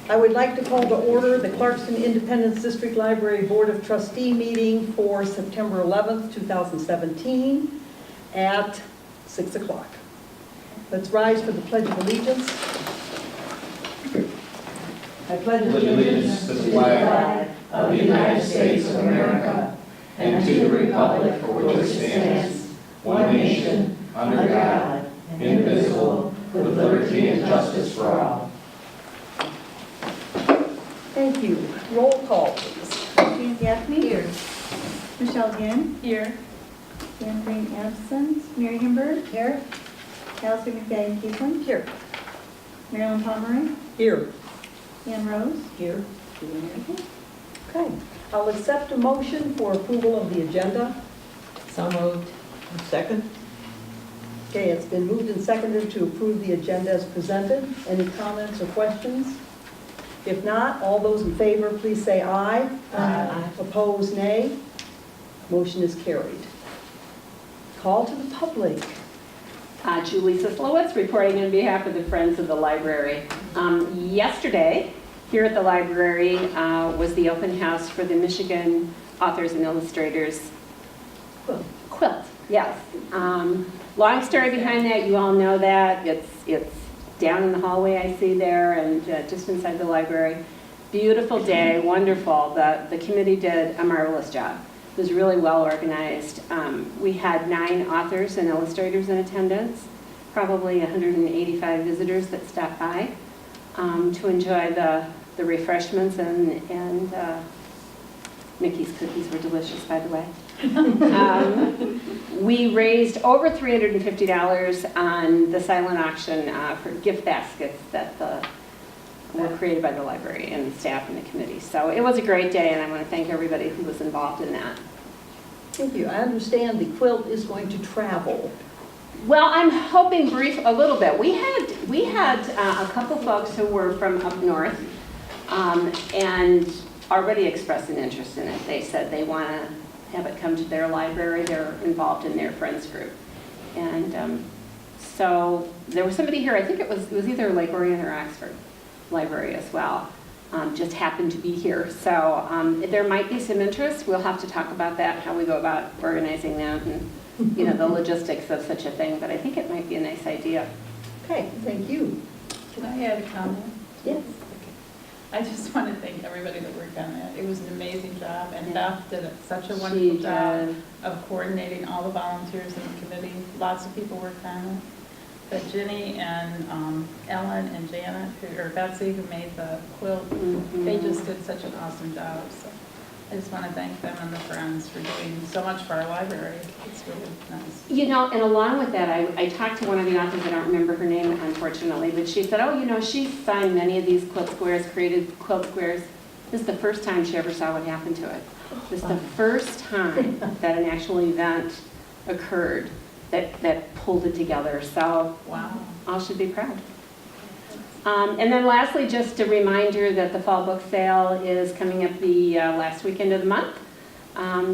I would like to call to order the Clarkston Independence District Library Board of Trustee meeting for September 11th, 2017 at 6 o'clock. Let's rise for the Pledge of Allegiance. I pledge allegiance to the flag of the United States of America and to the republic for which it stands, one nation, under God, indivisible, with liberty and justice for all. Thank you. Roll call, please. James Gaffney. Here. Michelle Gann. Here. Dan Green absent. Mary Himberg. Here. Alistair McFadden Keeson. Here. Marilyn Pomeroy. Here. Ann Rose. Here. Okay. I'll accept a motion for approval of the agenda. So moved. Second? Okay, it's been moved and seconded to approve the agenda as presented. Any comments or questions? If not, all those in favor, please say aye. Aye. Opposed, nay. Motion is carried. Call to the public. Julie Sislowitz reporting on behalf of the Friends of the Library. Yesterday, here at the library, was the open house for the Michigan Authors and Illustrators quilt. Yes. Long story behind that. You all know that. It's down in the hallway I see there, and just inside the library. Beautiful day, wonderful. The committee did a marvelous job. It was really well organized. We had 9 authors and illustrators in attendance, probably 185 visitors that stopped by to enjoy the refreshments, and Mickey's cookies were delicious, by the way. We raised over $350 on the silent auction for gift baskets that were created by the library and the staff and the committee. So it was a great day, and I want to thank everybody who was involved in that. Thank you. I understand the quilt is going to travel. Well, I'm hoping a little bit. We had a couple folks who were from up north and already expressed an interest in it. They said they want to have it come to their library. They're involved in their friends group. And so there was somebody here, I think it was either Lake Orion or Oxford Library as well, just happened to be here. So there might be some interest. We'll have to talk about that, how we go about organizing that, and the logistics of such a thing. But I think it might be a nice idea. Okay, thank you. Can I add a comment? Yes. I just want to thank everybody that worked on that. It was an amazing job, and Beth did such a She wonderful job did. of coordinating all the volunteers in the committee. Lots of people worked on it. But Ginny and Ellen and Janet, or Betsy, who made the quilt, they just did such an awesome job. So I just want to thank them and the Friends for doing so much for our library. It's really nice. And along with that, I talked to one of the authors, I don't remember her name, unfortunately, but she said, she signed many of these quilt squares, created quilt squares. This is the first time she ever saw what happened to it. This is the first time that an actual event occurred that pulled it together. So Wow. all should be proud. And then lastly, just a reminder that the fall book sale is coming up the last weekend of the month.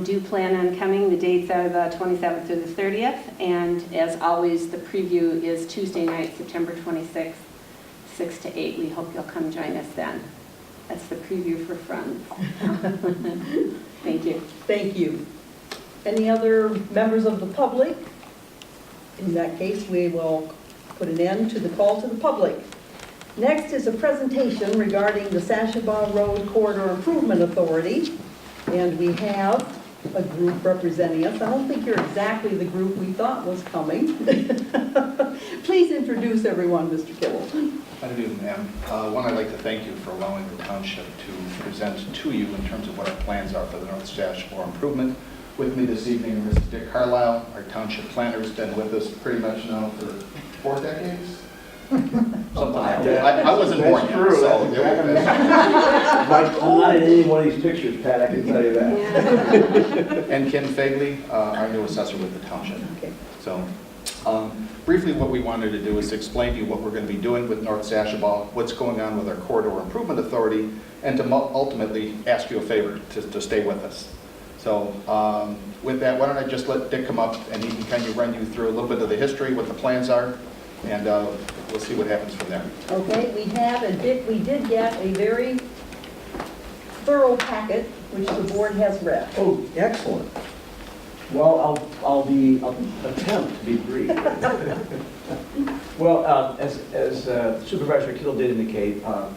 Do plan on coming. The dates are the 27th through the 30th. And as always, the preview is Tuesday night, September 26th, 6 to 8. We hope you'll come join us then. That's the preview for Friends. Thank you. Thank you. Any other members of the public? In that case, we will put an end to the call to the public. Next is a presentation regarding the Sashabaw Road Corridor Improvement Authority. And we have a group representing us. I don't think you're exactly the group we thought was coming. Please introduce everyone, Mr. Kibble. I do, ma'am. One, I'd like to thank you for allowing the township to present to you in terms of what our plans are for the North Sashabaw improvement. With me this evening is Mr. Dick Carlisle. Our township planner has been with us pretty much now for 4 decades. Something like that. I wasn't born yet, so I'm not in any one of these pictures, Pat, I can tell you that. Yeah. And Ken Fagley, our new assessor with the township. Okay. So briefly, what we wanted to do is explain to you what we're going to be doing with North Sashabaw, what's going on with our Corridor Improvement Authority, and to ultimately ask you a favor to stay with us. So with that, why don't I just let Dick come up and he can kind of run you through a little bit of the history, what the plans are, and we'll see what happens from there. Okay, we did get a very thorough packet, which the board has read. Oh, excellent. Well, I'll attempt to be brief. Well, as Supervisor Kittle did indicate, I've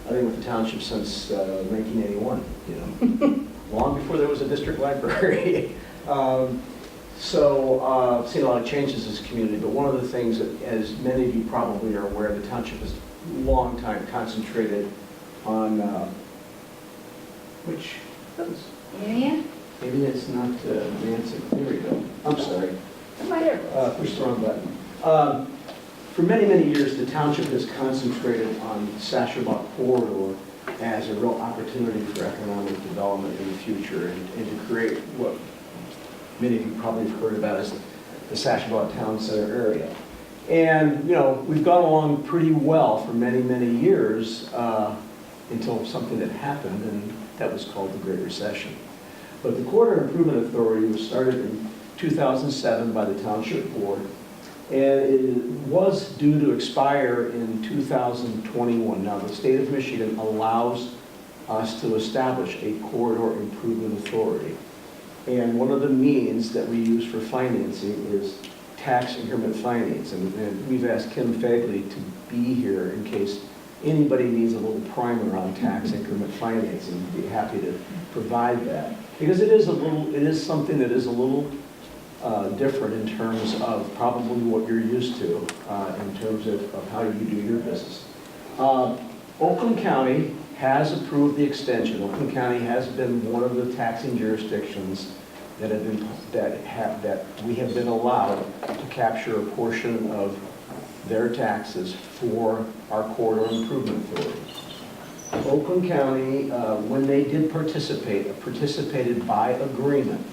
been with the township since 1981, you know, long before there was a district library. So I've seen a lot of changes in this community, but one of the things that, as many of you probably are aware, the township has long time concentrated on, which, Area? maybe it's not Nancy, there we go, I'm sorry. Push the wrong button. For many, many years, the township has concentrated on the Sashabaw corridor as a real opportunity for economic development in the future and to create what many of you probably have heard about as the Sashabaw Town Center area. And, you know, we've gone along pretty well for many, many years until something that happened, and that was called the Great Recession. But the Corridor Improvement Authority was started in 2007 by the Township Board, and it was due to expire in 2021. Now, the state of Michigan allows us to establish a Corridor Improvement Authority. And one of the means that we use for financing is tax increment finance. And we've asked Kim Fagley to be here in case anybody needs a little primer on tax increment financing. We'd be happy to provide that. Because it is something that is a little different in terms of probably what you're used to in terms of how you do your business. Oakland County has approved the extension. Oakland County has been one of the taxing jurisdictions that we have been allowed to capture a portion of their taxes for our Corridor Improvement Authority. Oakland County, when they did participated by agreement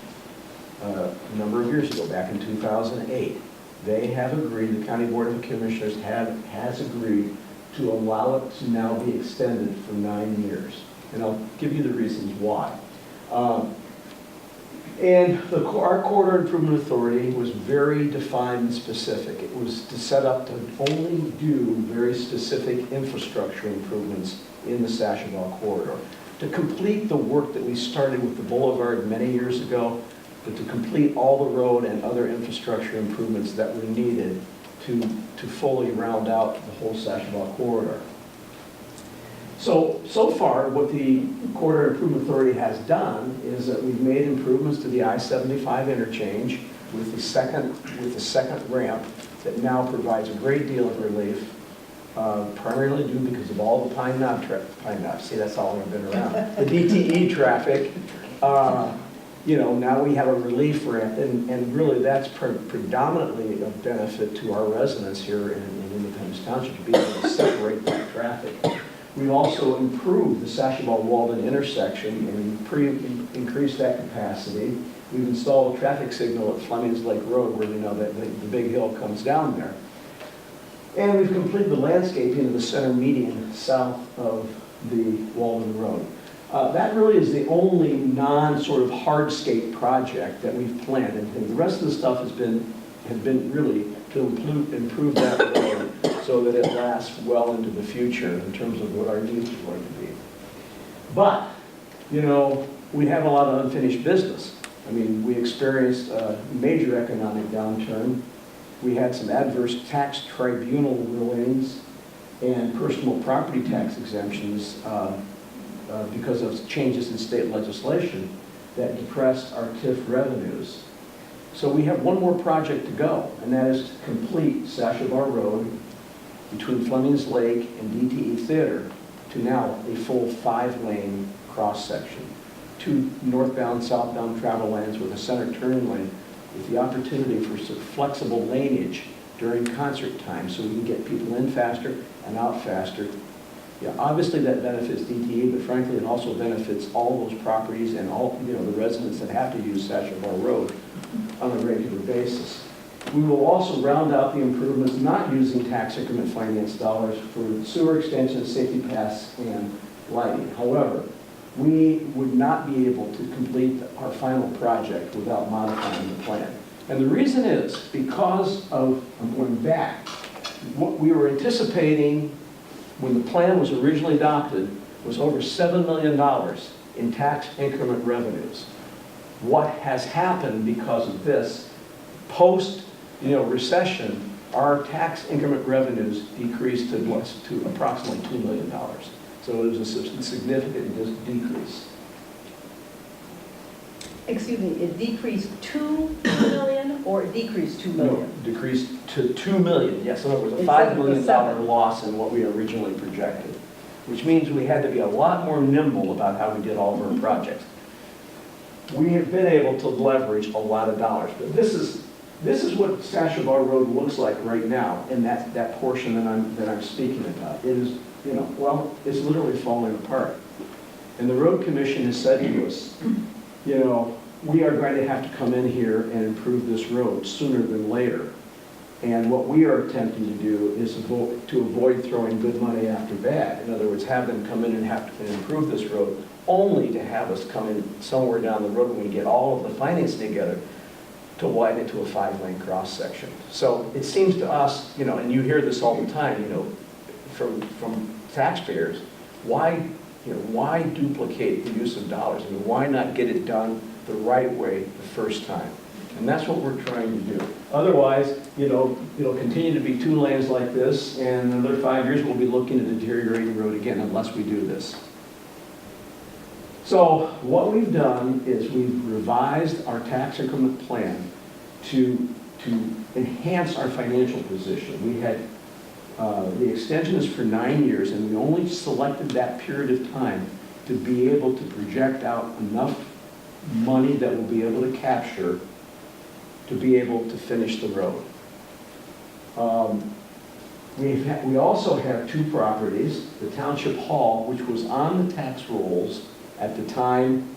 a number of years ago, back in 2008. They have agreed, the County Board of Commissioners has agreed to allow it to now be extended for 9 years. And I'll give you the reasons why. And our Corridor Improvement Authority was very defined and specific. It was set up to only do very specific infrastructure improvements in the Sashabaw corridor. To complete the work that we started with the boulevard many years ago, but to complete all the road and other infrastructure improvements that were needed to fully round out the whole Sashabaw corridor. So far, what the Corridor Improvement Authority has done is that we've made improvements to the I-75 interchange with the second ramp that now provides a great deal of relief, primarily due because of all the Pine Knob, see, that's all I've been around. The DTE traffic, you know, now we have a relief ramp, and really that's predominantly a benefit to our residents here in Independence Township to be able to separate that traffic. We've also improved the Sashabaw-Walden intersection and increased that capacity. We've installed a traffic signal at Fleming's Lake Road where we know that the big hill comes down there. And we've completed the landscaping of the center median south of the Walden Road. That really is the only non-sort of hardscape project that we've planned. And the rest of the stuff has been really to improve that road so that it lasts well into the future in terms of what our needs are going to be. But, you know, we have a lot of unfinished business. I mean, we experienced a major economic downturn. We had some adverse tax tribunal rulings and personal property tax exemptions because of changes in state legislation that depressed our TIF revenues. So we have one more project to go, and that is to complete Sashabaw Road between Fleming's Lake and DTE Theater to now a full 5-lane cross-section. 2 northbound, southbound travel lanes with a center turn lane with the opportunity for some flexible laneage during concert time so we can get people in faster and out faster. Yeah, obviously that benefits DTE, but frankly it also benefits all those properties and all, you know, the residents that have to use Sashabaw Road on a regular basis. We will also round out the improvements not using tax increment finance dollars for sewer extensions, safety paths, and lighting. However, we would not be able to complete our final project without modifying the plan. And the reason is because of, I'm going back, what we were anticipating when the plan was originally adopted was over $7 million in tax increment revenues. What has happened because of this, post, recession, our tax increment revenues decreased to approximately $2 million. So it was a significant decrease. Excuse me, it decreased to 2 million or it decreased 2 million? No, decreased to $2 million, yes. In other words, a Instead $5 of the million seven. loss in what we originally projected, which means we had to be a lot more nimble about how we did all of our projects. We have been able to leverage a lot of dollars, but this is what Sashabar Road looks like right now, in that portion that I'm speaking about. It is, it's literally falling apart. And the road commission has said to us, we are going to have to come in here and improve this road sooner than later. And what we are attempting to do is to avoid throwing good money after bad. In other words, have them come in and have to improve this road, only to have us come in somewhere down the road when we get all of the financing together to widen it to a 5-lane cross section. So it seems to us, and you hear this all the time, from taxpayers, why duplicate the use of dollars? I mean, why not get it done the right way the first time? And that's what we're trying to do. Otherwise, it'll continue to be 2 lanes like this, and in another 5 years, we'll be looking at a deteriorating road again unless we do this. So what we've done is we've revised our tax increment plan to enhance our financial position. We had, the extension is for 9 years, and we only selected that period of time to be able to project out enough money that we'll be able to capture to be able to finish the road. We also have 2 properties, the Township Hall, which was on the tax rolls at the time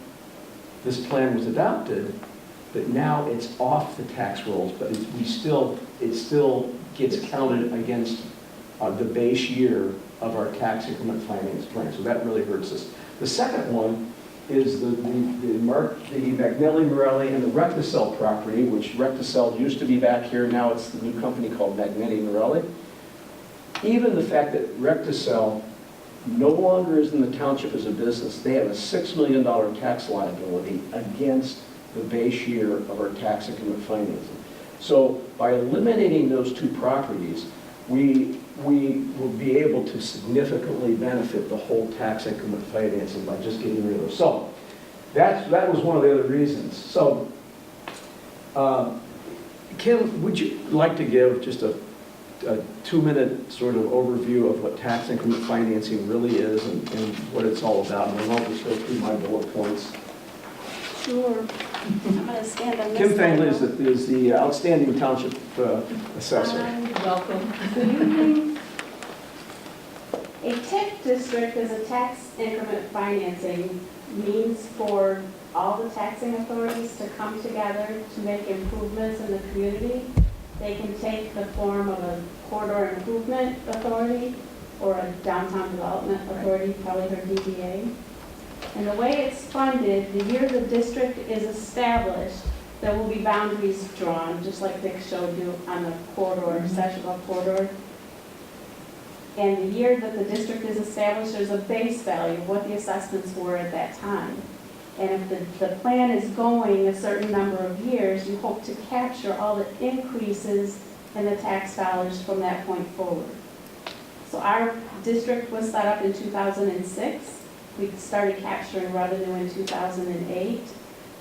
this plan was adopted, but now it's off the tax rolls, but it still gets counted against the base year of our tax increment finance plan, so that really hurts us. The second one is the McNelly, Morelli, and the Recticel property, which Recticel used to be back here, now it's the new company called McNelly Morelli. Even the fact that Recticel no longer is in the township as a business, they have a $6 million tax liability against the base year of our tax increment financing. So by eliminating those 2 properties, we will be able to significantly benefit the whole tax increment financing by just getting rid of those. So that was one of the other reasons. So Kim, would you like to give just a 2-minute sort of overview of what tax increment financing really is and what it's all about? And then I'll just go through my bullet points. Sure. I'm going to stand on this. Kim Fangley is the outstanding township assessor. Welcome. Good evening. A TIF district is a tax increment financing means for all the taxing authorities to come together to make improvements in the community. They can take the form of a corridor improvement authority or a downtown development authority, probably heard DDA. And the way it's funded, the year the district is established, there will be boundaries drawn, just like Dick showed you on the corridor, Sashaval corridor. And the year that the district is established, there's a base value of what the assessments were at that time. And if the plan is going a certain number of years, you hope to capture all the increases in the tax dollars from that point forward. So our district was set up in 2006. We started capturing revenue in 2008.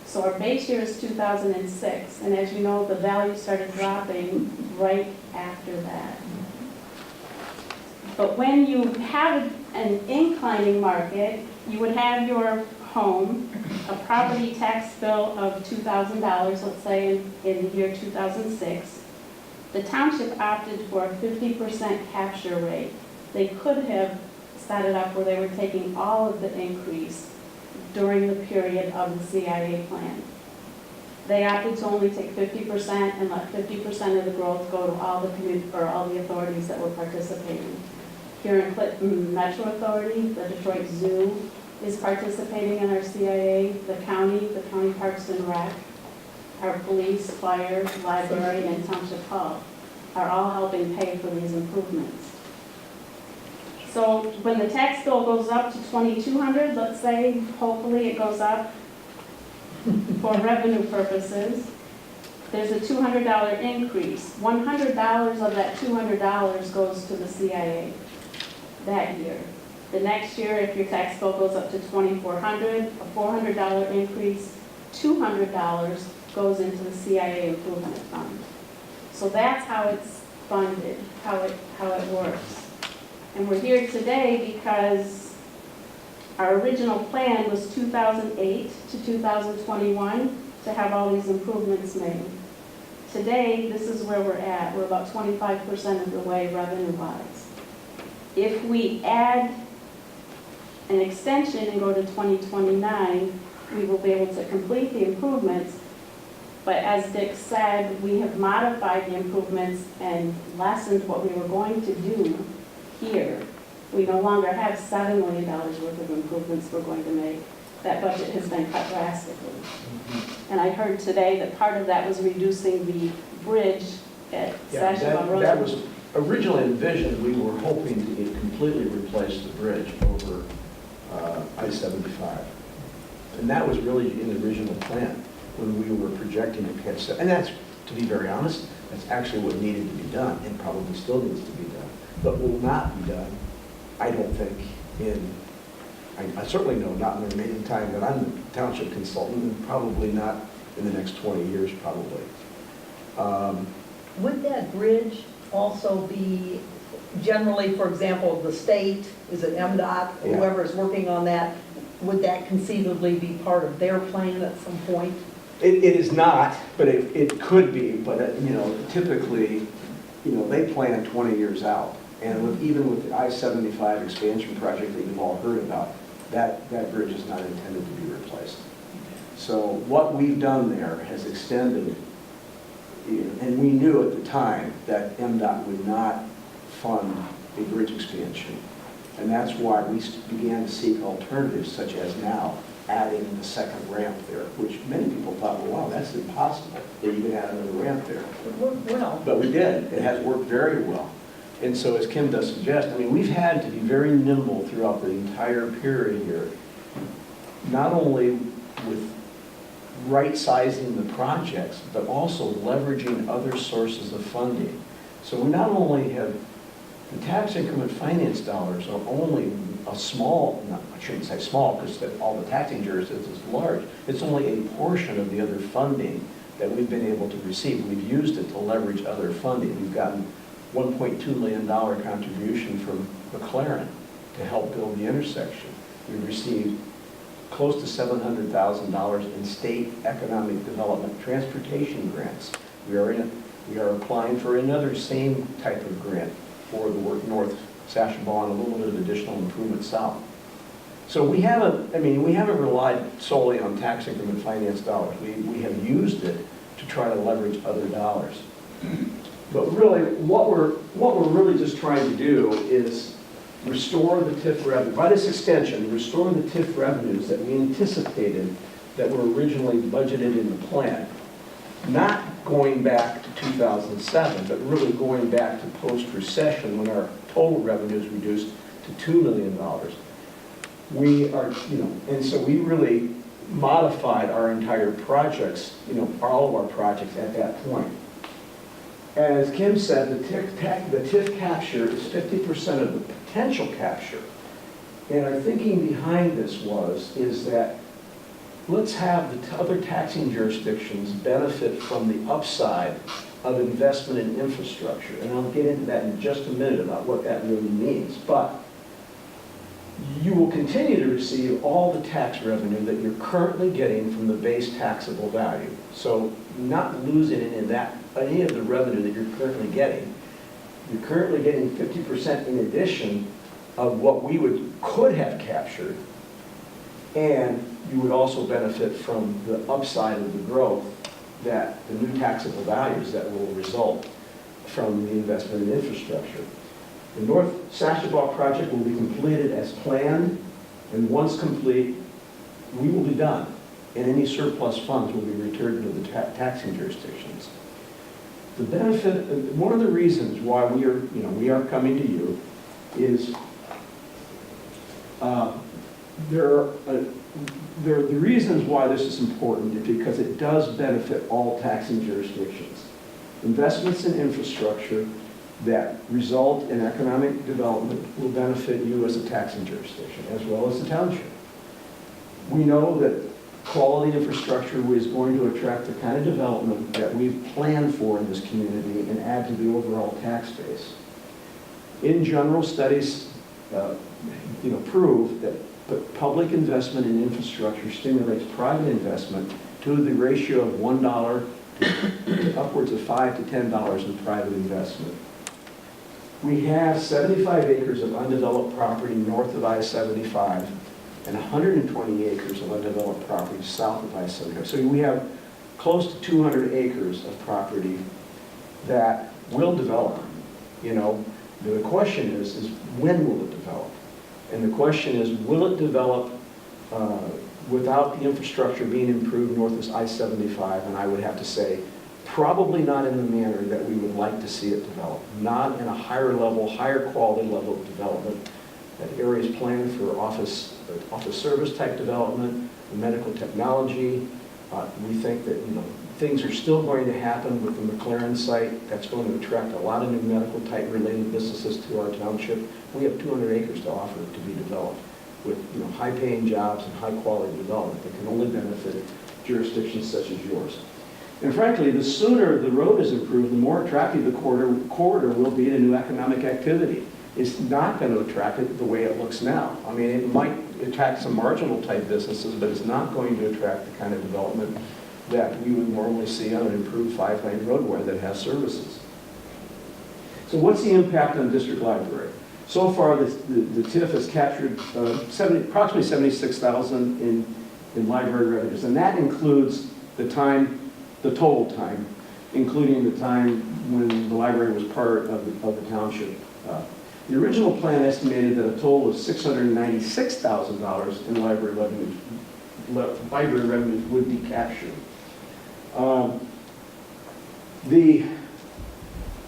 So our base year is 2006. And as you know, the value started dropping right after that. But when you have an inclining market, you would have your home, a property tax bill of $2,000, let's say in the year 2006. The township opted for a 50% capture rate. They could have set it up where they were taking all of the increase during the period of the CIA plan. They opted to only take 50% and let 50% of the growth go to all the authorities that were participating. Here in Clinton Metro Authority, the Detroit Zoo is participating in our CIA, the county Parks and Rec, our police, fire, library, and Township Hall. are all helping pay for these improvements. So when the tax bill goes up to 2,200, let's say, hopefully it goes up for revenue purposes, there's a $200 increase. $100 of that $200 goes to the CIA that year. The next year, if your tax bill goes up to 2,400, a $400 increase, $200 goes into the CIA improvement fund. So that's how it's funded, how it works. And we're here today because our original plan was 2008 to 2021 to have all these improvements made. Today, this is where we're at. We're about 25% of the way revenue-wise. If we add an extension and go to 2029, we will be able to complete the improvements. But as Dick said, we have modified the improvements and lessened what we were going to do here. We no longer have $7 million worth of improvements we're going to make. That budget has been cut drastically. And I heard today that part of that was reducing the bridge at Yeah, Sashaba Road. that was originally envisioned, we were hoping to completely replace the bridge over I-75. And that was really in the original plan when we were projecting to catch that. And that's, to be very honest, that's actually what needed to be done and probably still needs to be done. But will not be done, I don't think, I certainly know not in the remaining time that I'm the township consultant, and probably not in the next 20 years, probably. Would that bridge also be generally, for example, the state, is it MDOT, Yeah. whoever is working on that, would that conceivably be part of their plan at some point? It is not, but it could be, but typically, they plan 20 years out. And even with the I-75 expansion project that you've all heard about, that bridge is not intended to be replaced. So what we've done there has extended, and we knew at the time that MDOT would not fund a bridge expansion. And that's why we began to seek alternatives, such as now adding the second ramp there, which many people thought, well, wow, that's impossible that you could add another ramp there. It worked well. But we did. It has worked very well. And so as Kim does suggest, we've had to be very nimble throughout the entire period here, not only with right-sizing the projects, but also leveraging other sources of funding. So we not only have, the tax increment finance dollars are only a small, I shouldn't say small, because all the taxing jurisdictions is large. It's only a portion of the other funding that we've been able to receive. We've used it to leverage other funding. We've gotten $1.2 million contribution from McLaren to help build the intersection. We've received close to $700,000 in state economic development transportation grants. We are applying for another same type of grant for the work north Sashaba and a little bit of additional improvement south. So we haven't relied solely on tax increment finance dollars. We have used it to try to leverage other dollars. But really, what we're really just trying to do is restore the TIF revenue. By this extension, restore the TIF revenues that we anticipated that were originally budgeted in the plan. Not going back to 2007, but really going back to post-recession when our total revenues reduced to $2 million. We are, and so we really modified our entire projects, all of our projects at that point. As Kim said, the TIF capture is 50% of the potential capture. And our thinking behind this is that let's have the other taxing jurisdictions benefit from the upside of investment in infrastructure. And I'll get into that in just a minute about what that really means. But you will continue to receive all the tax revenue that you're currently getting from the base taxable value. So you're not losing any of the revenue that you're currently getting. You're currently getting 50% in addition of what we could have captured, and you would also benefit from the upside of the growth that the new taxable values that will result from the investment in infrastructure. The North Sashaba project will be completed as planned, and once complete, we will be done, and any surplus funds will be returned to the taxing jurisdictions. The benefit, one of the reasons why we are coming to you is the reasons why this is important is because it does benefit all taxing jurisdictions. Investments in infrastructure that result in economic development will benefit you as a taxing jurisdiction, as well as the township. We know that quality infrastructure is going to attract the kind of development that we've planned for in this community and add to the overall tax base. In general, studies prove that public investment in infrastructure stimulates private investment to the ratio of $1 to upwards of $5 to $10 in private investment. We have 75 acres of undeveloped property north of I-75 and 120 acres of undeveloped property south of I-75. So we have close to 200 acres of property that will develop. The question is when will it develop? And the question is, will it develop without the infrastructure being improved north of I-75? And I would have to say, probably not in the manner that we would like to see it develop. Not in a higher level, higher quality level of development. That areas planned for office service type development, medical technology. We think that things are still going to happen with the McLaren site. That's going to attract a lot of new medical type related businesses to our township. We have 200 acres to offer to be developed with high paying jobs and high quality development that can only benefit jurisdictions such as yours. And frankly, the sooner the road is improved, the more attractive the corridor will be to new economic activity. It's not going to attract it the way it looks now. I mean, it might attract some marginal type businesses, but it's not going to attract the kind of development that we would normally see on an improved 5-lane roadway that has services. So what's the impact on district library? So far, the TIF has captured approximately $76,000 in library revenues, and that includes the total time, including the time when the library was part of the township. The original plan estimated that a total of $696,000 in library revenues would be captured. The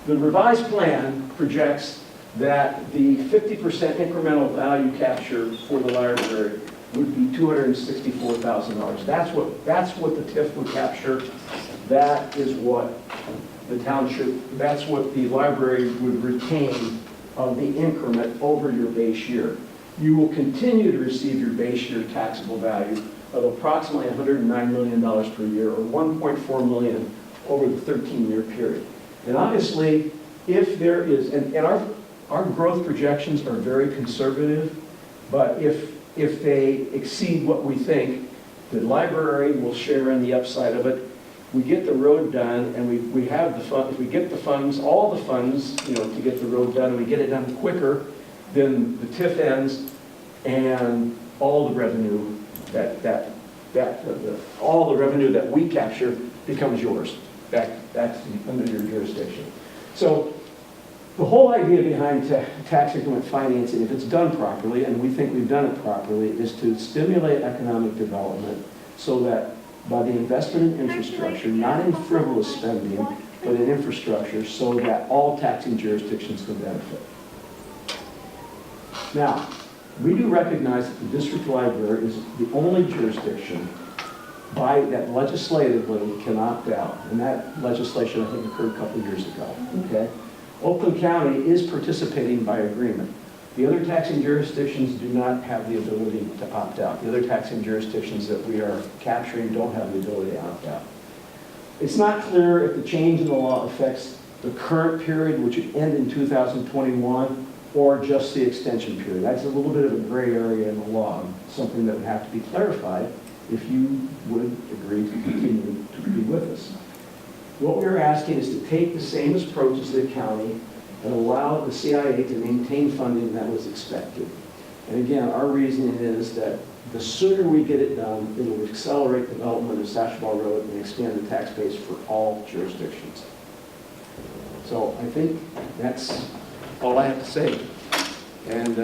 revised plan projects that the 50% incremental value capture for the library would be $264,000. That's what the TIF would capture. That is what the township, that's what the library would retain of the increment over your base year. You will continue to receive your base year taxable value of approximately $109 million per year, or $1.4 million over the 13-year period. And obviously, if there is, and our growth projections are very conservative, but if they exceed what we think, the library will share in the upside of it. We get the road done, and we have the fund. If we get the funds, all the funds, to get the road done, and we get it done quicker, then the TIF ends, and all the revenue all the revenue that we capture becomes yours. That's under your jurisdiction. So the whole idea behind tax increment financing, if it's done properly, and we think we've done it properly, is to stimulate economic development so that by the investment in infrastructure, not in frivolous spending, but in infrastructure, so that all taxing jurisdictions can benefit. Now, we do recognize that the district library is the only jurisdiction that legislatively can opt out. And that legislation, I think, occurred a couple of years ago. Okay? Oakland County is participating by agreement. The other taxing jurisdictions do not have the ability to opt out. The other taxing jurisdictions that we are capturing don't have the ability to opt out. It's not clear if the change in the law affects the current period, which would end in 2021, or just the extension period. That's a little bit of a gray area in the law, something that would have to be clarified if you would agree to continue to be with us. What we're asking is to take the same approach as the county and allow the CIA to maintain funding that was expected. And again, our reasoning is that the sooner we get it done, it will accelerate development of Sashball Road and expand the tax base for all jurisdictions. So I think that's all I have to say. And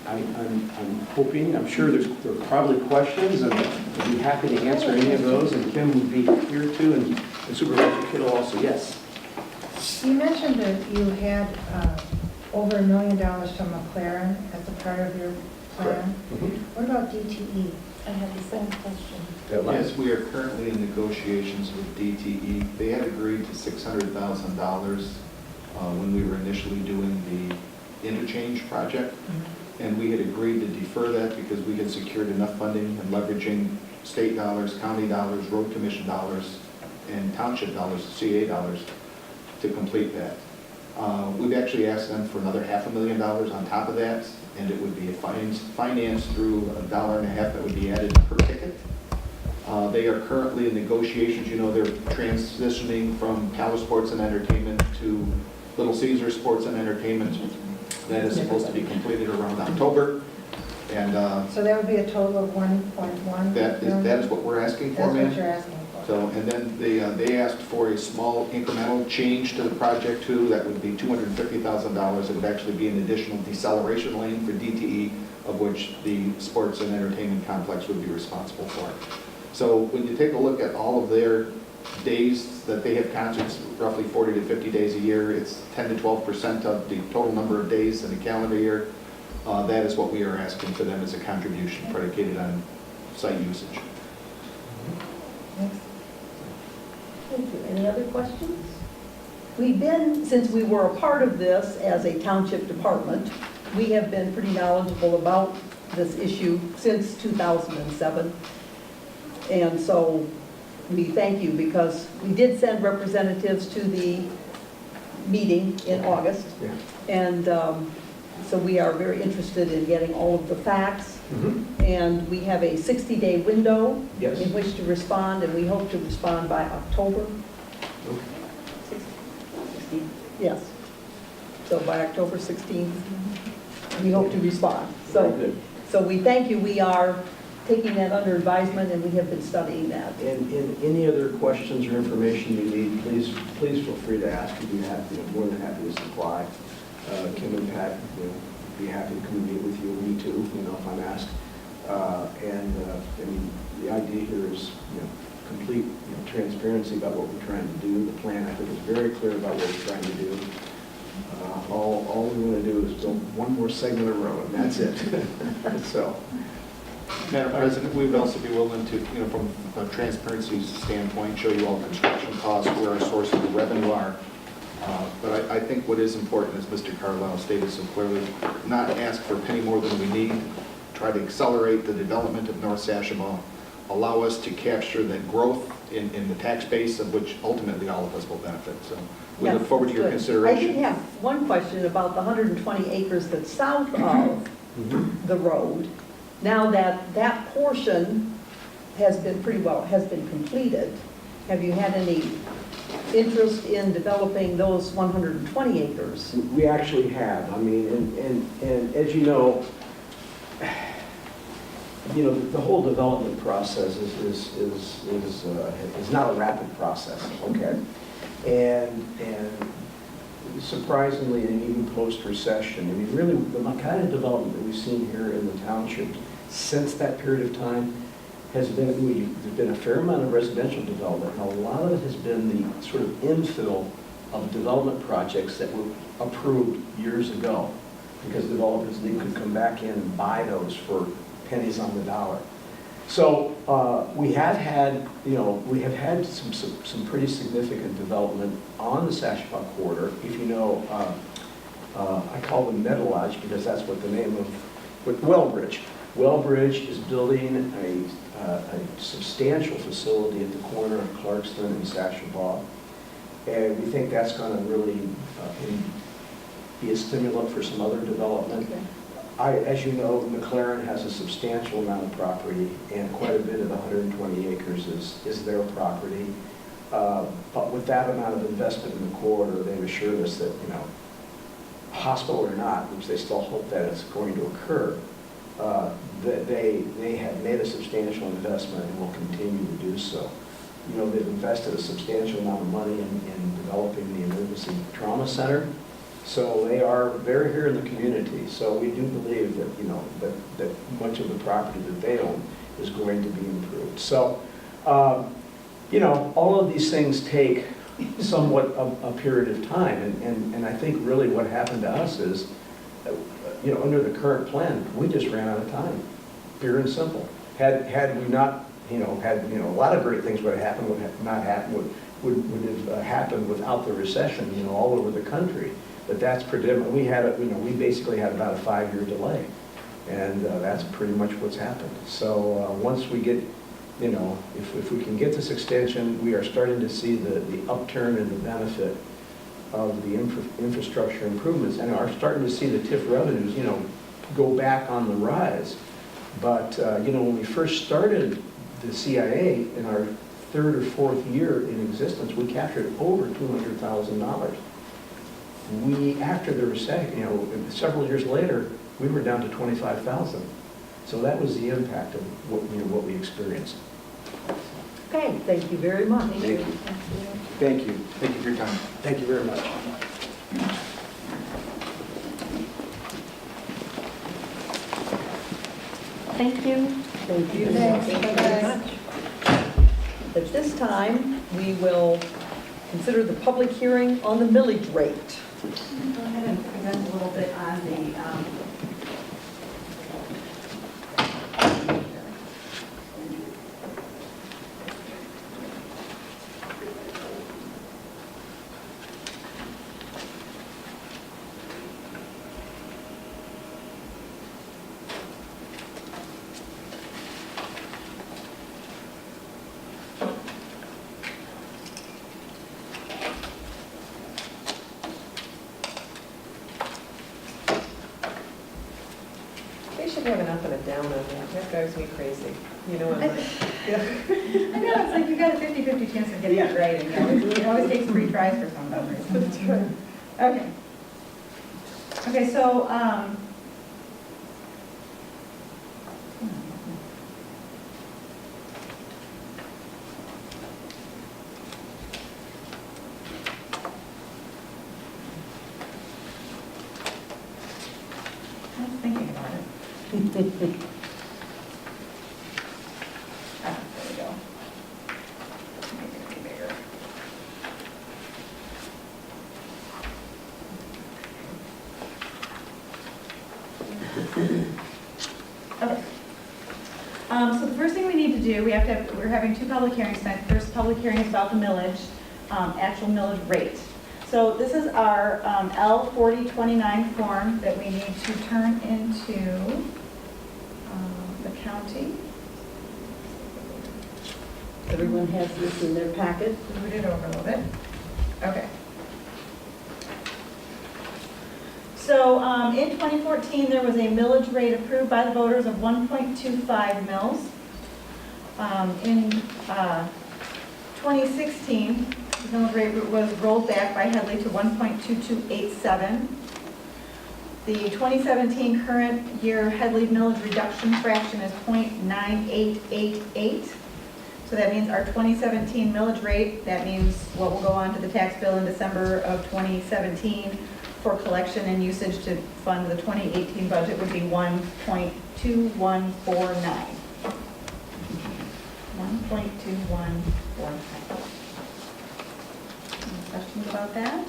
I'm hoping, I'm sure there are probably questions, and I'd be happy to answer any of those, and Kim would be here too, and And Supervisor Kittle also, yes. You mentioned that you had over $1 million from McLaren as a part of your plan. What about DTE? I had the same question. Yes, we are currently in negotiations with DTE. They had agreed to $600,000 when we were initially doing the interchange project. And we had agreed to defer that because we had secured enough funding and leveraging state dollars, county dollars, road commission dollars, and township dollars, CA dollars, to complete that. We've actually asked them for another $500,000 on top of that, and it would be financed through $1.50 that would be added per ticket. They are currently in negotiations. You know, they're transitioning from Palace Sports and Entertainment to Little Caesar Sports and Entertainment. That is supposed to be completed around October. And So that would be a total of 1.1 that is what we're asking for, That's ma'am. what you're asking for. So, and then they asked for a small incremental change to the project too. That would be $250,000. It would actually be an additional deceleration lane for DTE, of which the sports and entertainment complex would be responsible for. So when you take a look at all of their days that they have concerts, roughly 40 to 50 days a year, it's 10 to 12% of the total number of days in a calendar year. That is what we are asking for them as a contribution predicated on site usage. Thanks. Thank you. Any other questions? We've been, since we were a part of this as a township department, we have been pretty knowledgeable about this issue since 2007. And so we thank you because we did send representatives to the meeting in August. Yeah. And so we are very interested in getting all of the facts. And we have a 60-day window Yes. in which to respond, and we hope to respond by October. 16, yes. So by October 16th, we hope to respond. Very good. So we thank you. We are taking that under advisement, and we have been studying that. And any other questions or information you need, please feel free to ask. We'd be happy, more than happy to supply. Kim and Pat will be happy to come and meet with you, me too, if I'm asked. I mean, the idea here is, complete transparency about what we're trying to do. The plan, I think, is very clear about what we're trying to do. All we want to do is build one more segment of road, and that's it. So. Madam President, we would also be willing to, from a transparency standpoint, show you all construction costs, where our sources of revenue are. But I think what is important, as Mr. Carlisle stated so clearly, not ask for a penny more than we need, try to accelerate the development of North Sashaba, allow us to capture that growth in the tax base of which ultimately all of us will benefit. So we look forward to your Good. consideration. I did have one question about the 120 acres that's south of the road. Now that that portion has been completed, have you had any interest in developing those 120 acres? We actually have. I mean, and as you know, the whole development process is not a rapid process, okay? And surprisingly, and even post-recession, I mean, really, the kind of development that we've seen here in the township since that period of time has been, there's been a fair amount of residential development, and a lot of it has been the sort of infill of development projects that were approved years ago, because developers could come back in and buy those for pennies on the dollar. So we have had some pretty significant development on the Sashaba corridor. If you know, I call them Meadow Lodge because that's what the name of, but Wellbridge. Wellbridge is building a substantial facility at the corner of Clarkston and Sashaba, and we think that's going to really be a stimulant for some other development. Okay. As you know, McLaren has a substantial amount of property, and quite a bit of the 120 acres is their property. But with that amount of investment in the corridor, they've assured us that, hospital or not, which they still hope that it's going to occur, that they have made a substantial investment and will continue to do so. They've invested a substantial amount of money in developing the emergency trauma center. So they're here in the community. So we do believe that, that much of the property that they own is going to be improved. So you know, all of these things take somewhat a period of time, and I think really what happened to us is, you know, under the current plan, we just ran out of time, pure and simple. Had we not, you know, a lot of great things would have happened, would have not happened, would have happened without the recession, you know, all over the country. But that's predominant. We basically had about a 5-year delay, and that's pretty much what's happened. So once we get, you know, if we can get this extension, we are starting to see the upturn and the benefit of the infrastructure improvements, and are starting to see the TIF revenues, you know, go back on the rise. But, you know, when we first started the CIA in our 3rd or 4th year in existence, we captured over $200,000. After the recession, you know, several years later, we were down to 25,000. So that was the impact of what we experienced. Okay, thank you very much. Thank you. Thank you. Thank you for your time. Thank you very much. Thank you. Thank you. Thanks. Thank you very much. At this time, we will consider the public hearing on the millage rate. Go ahead and present a little bit on the, They should have an up and a down on that. That drives me crazy. You know, I'm like, I know, it's like you got a 50-50 chance of getting it right, and it always takes 3 tries for some of them. that's right. Okay. Okay, so, I was thinking about it. There we go. Make it be bigger. Okay. So the first thing we need to do, we're having 2 public hearings tonight. The first public hearing is about the millage, actual millage rate. So this is our L4029 form that we need to turn into the county. Everyone has this in their packet. Move it over a little bit. Okay. So in 2014, there was a millage rate approved by the voters of 1.25 mils. In 2016, the millage rate was rolled back by Headley to 1.2287. The 2017 current year Headley millage reduction fraction is 0.9888. So that means our 2017 millage rate, that means what will go on to the tax bill in December of 2017 for collection and usage to fund the 2018 budget would be 1.2149. 1.2149. Any questions about that?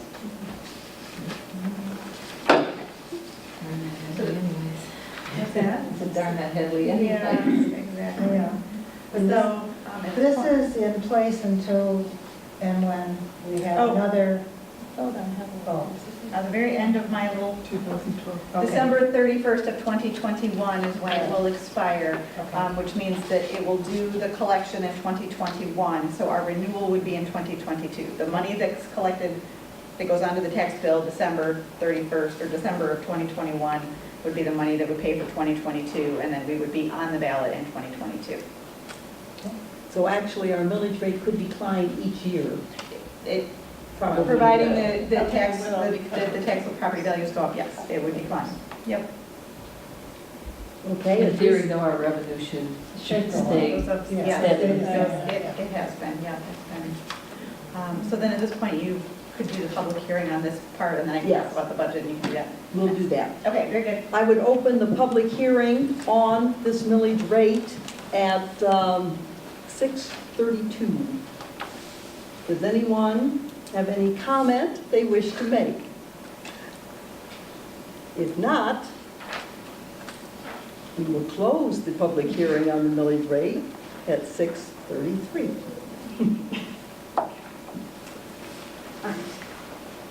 What's that? It's a darn that heavily. Yeah, exactly. Yeah. So, at this This point, is in place until, and when we have Oh. another, hold on, oh, at the very end of my little, 2012. okay. December 31st of 2021 is when it will expire, Okay. which means that it will do the collection in 2021, so our renewal would be in 2022. The money that's collected, that goes onto the tax bill December 31st or December of 2021 would be the money that would pay for 2022, and then we would be on the ballot in 2022. So actually, our millage rate could decline each year. It, Probably providing will. the tax, the taxable property values go up, yes, it would decline. Yep. Okay. In theory, though, our revenue should stay. Goes up, Yeah. yeah, Steady. it has been, yeah, it's been. So then at this point, you could do the public hearing on this part, and then I can Yes. talk about the budget, and you can do that. We'll do that. Okay, very good. I would open the public hearing on this millage rate at 6:32. Does anyone have any comment they wish to make? If not, we will close the public hearing on the millage rate at 6:33.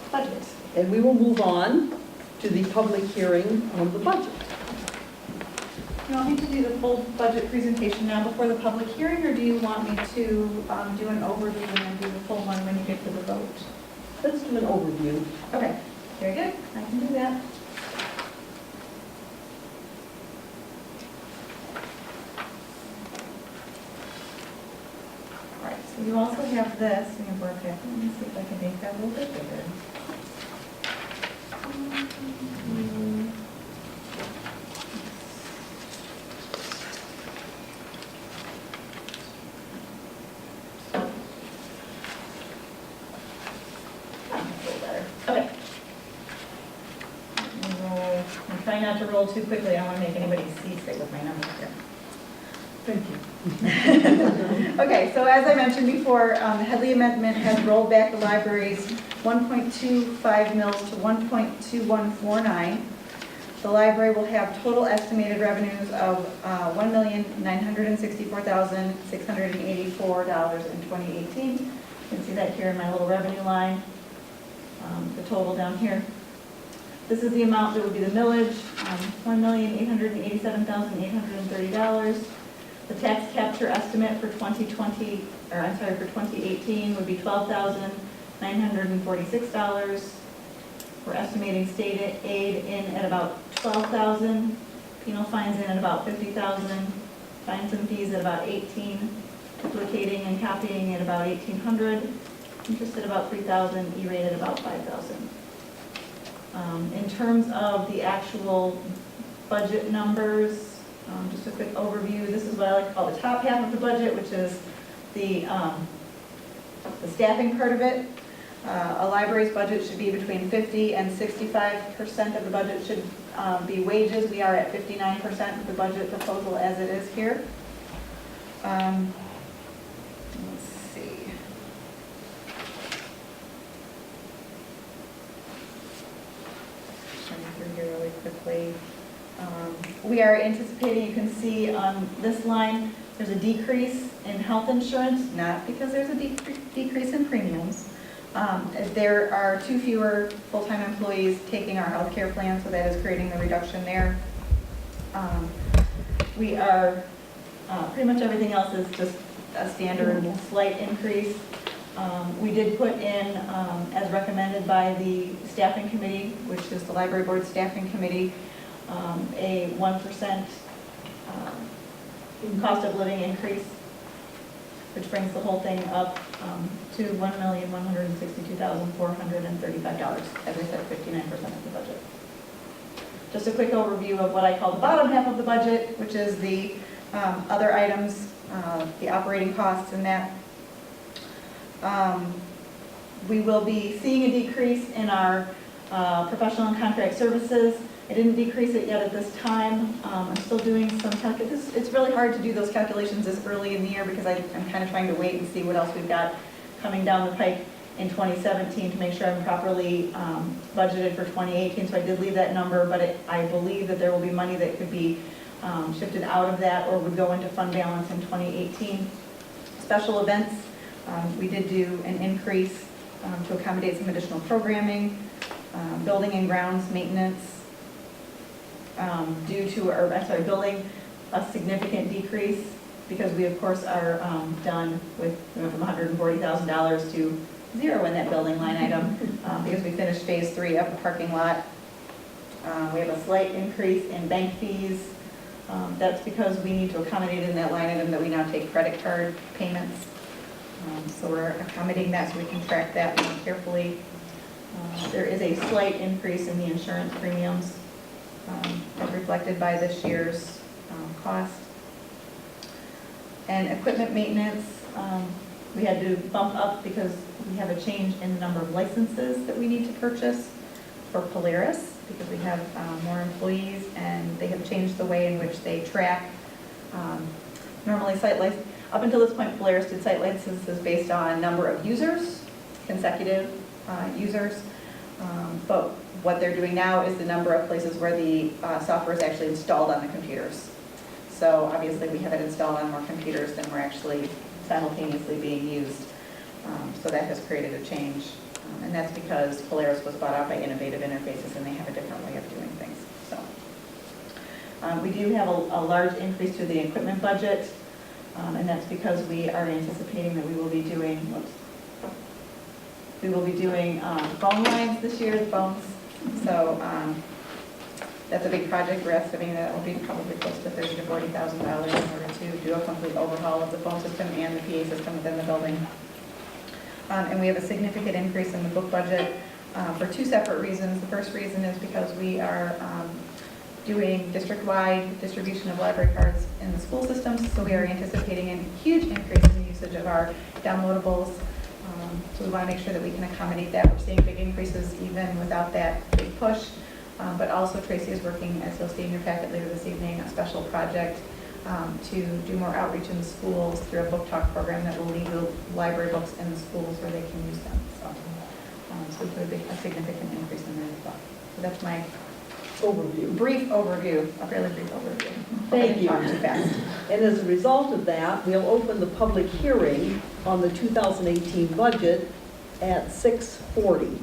Budget. And we will move on to the public hearing on the budget. You want me to do the full budget presentation now before the public hearing, or do you want me to do an overview and then do the full one when you get to the vote? Let's do an overview. Okay, very good, I can do that. All right, so you also have this in your board packet. Let me see if I can make that a little bit bigger. Okay. I'm trying not to roll too quickly. I don't want to make anybody seasick with my numbers here. Thank you. Okay, so as I mentioned before, the Headley Amendment has rolled back the library's 1.25 mils to 1.2149. The library will have total estimated revenues of $1,964,684 in 2018. You can see that here in my little revenue line, the total down here. This is the amount that would be the millage, $1,887,830. The tax capture estimate for 2018 would be $12,946. We're estimating state aid in at about $12,000, penal fines in at about $50,000, fines and fees at about $18,000, duplicating and copying at about $1,800, interest at about $3,000, E-rate at about $5,000. In terms of the actual budget numbers, just a quick overview. This is what I like to call the top half of the budget, which is the staffing part of it. A library's budget should be between 50 and 65% of the budget should be wages. We are at 59% of the budget proposal as it is here. Let's see. Running through here really quickly. We are anticipating, you can see on this line, there's a decrease in health insurance, not because there's a decrease in premiums. There are 2 fewer full-time employees taking our health care plan, so that is creating the reduction there. We are, pretty much everything else is just a standard slight increase. We did put in, as recommended by the staffing committee, which is the library board staffing committee, a 1% cost of living increase, which brings the whole thing up to $1,162,435. As I said, 59% of the budget. Just a quick overview of what I call the bottom half of the budget, which is the other items, the operating costs and that. We will be seeing a decrease in our professional and contract services. I didn't decrease it yet at this time. I'm still doing some calculations. It's really hard to do those calculations this early in the year because I'm kind of trying to wait and see what else we've got coming down the pike in 2017 to make sure I'm properly budgeted for 2018. So I did leave that number, but I believe that there will be money that could be shifted out of that or would go into fund balance in 2018. Special events, we did do an increase to accommodate some additional programming, building and grounds maintenance, due to our, building a significant decrease because we of course are done with, we went from $140,000 to 0 in that building line item because we finished phase 3 of the parking lot. We have a slight increase in bank fees. That's because we need to accommodate in that line item that we now take credit card payments. So we're accommodating that so we can track that more carefully. There is a slight increase in the insurance premiums as reflected by this year's cost. And equipment maintenance, we had to bump up because we have a change in the number of licenses that we need to purchase for Polaris because we have more employees and they have changed the way in which they track. Normally Up until this point, Polaris did site licenses based on number of users, consecutive users. But what they're doing now is the number of places where the software is actually installed on the computers. So obviously, we have it installed on more computers than we're actually simultaneously being used. So that has created a change. And that's because Polaris was bought out by Innovative Interfaces, and they have a different way of doing things. So we do have a large increase to the equipment budget, and that's because we are anticipating that we will be doing, phone lines this year, the phones. So that's a big project. We're estimating that it will be probably close to $30,000 to $40,000 in order to do a complete overhaul of the phone system and the PA system within the building. And we have a significant increase in the book budget for two separate reasons. The first reason is because we are doing district-wide distribution of library cards in the school systems, so we are anticipating a huge increase in the usage of our downloadables. So we want to make sure that we can accommodate that. We're seeing big increases even without that big push. But also Tracy is working, as you'll see in your packet later this evening, a special project to do more outreach in the schools through a book talk program that will leave the library books in the schools where they can use them. So we put a significant increase in that as well. So that's my brief overview, a fairly brief overview. Thank you. Talk too fast. And as a result of that, we'll open the public hearing on the 2018 budget at 6:40.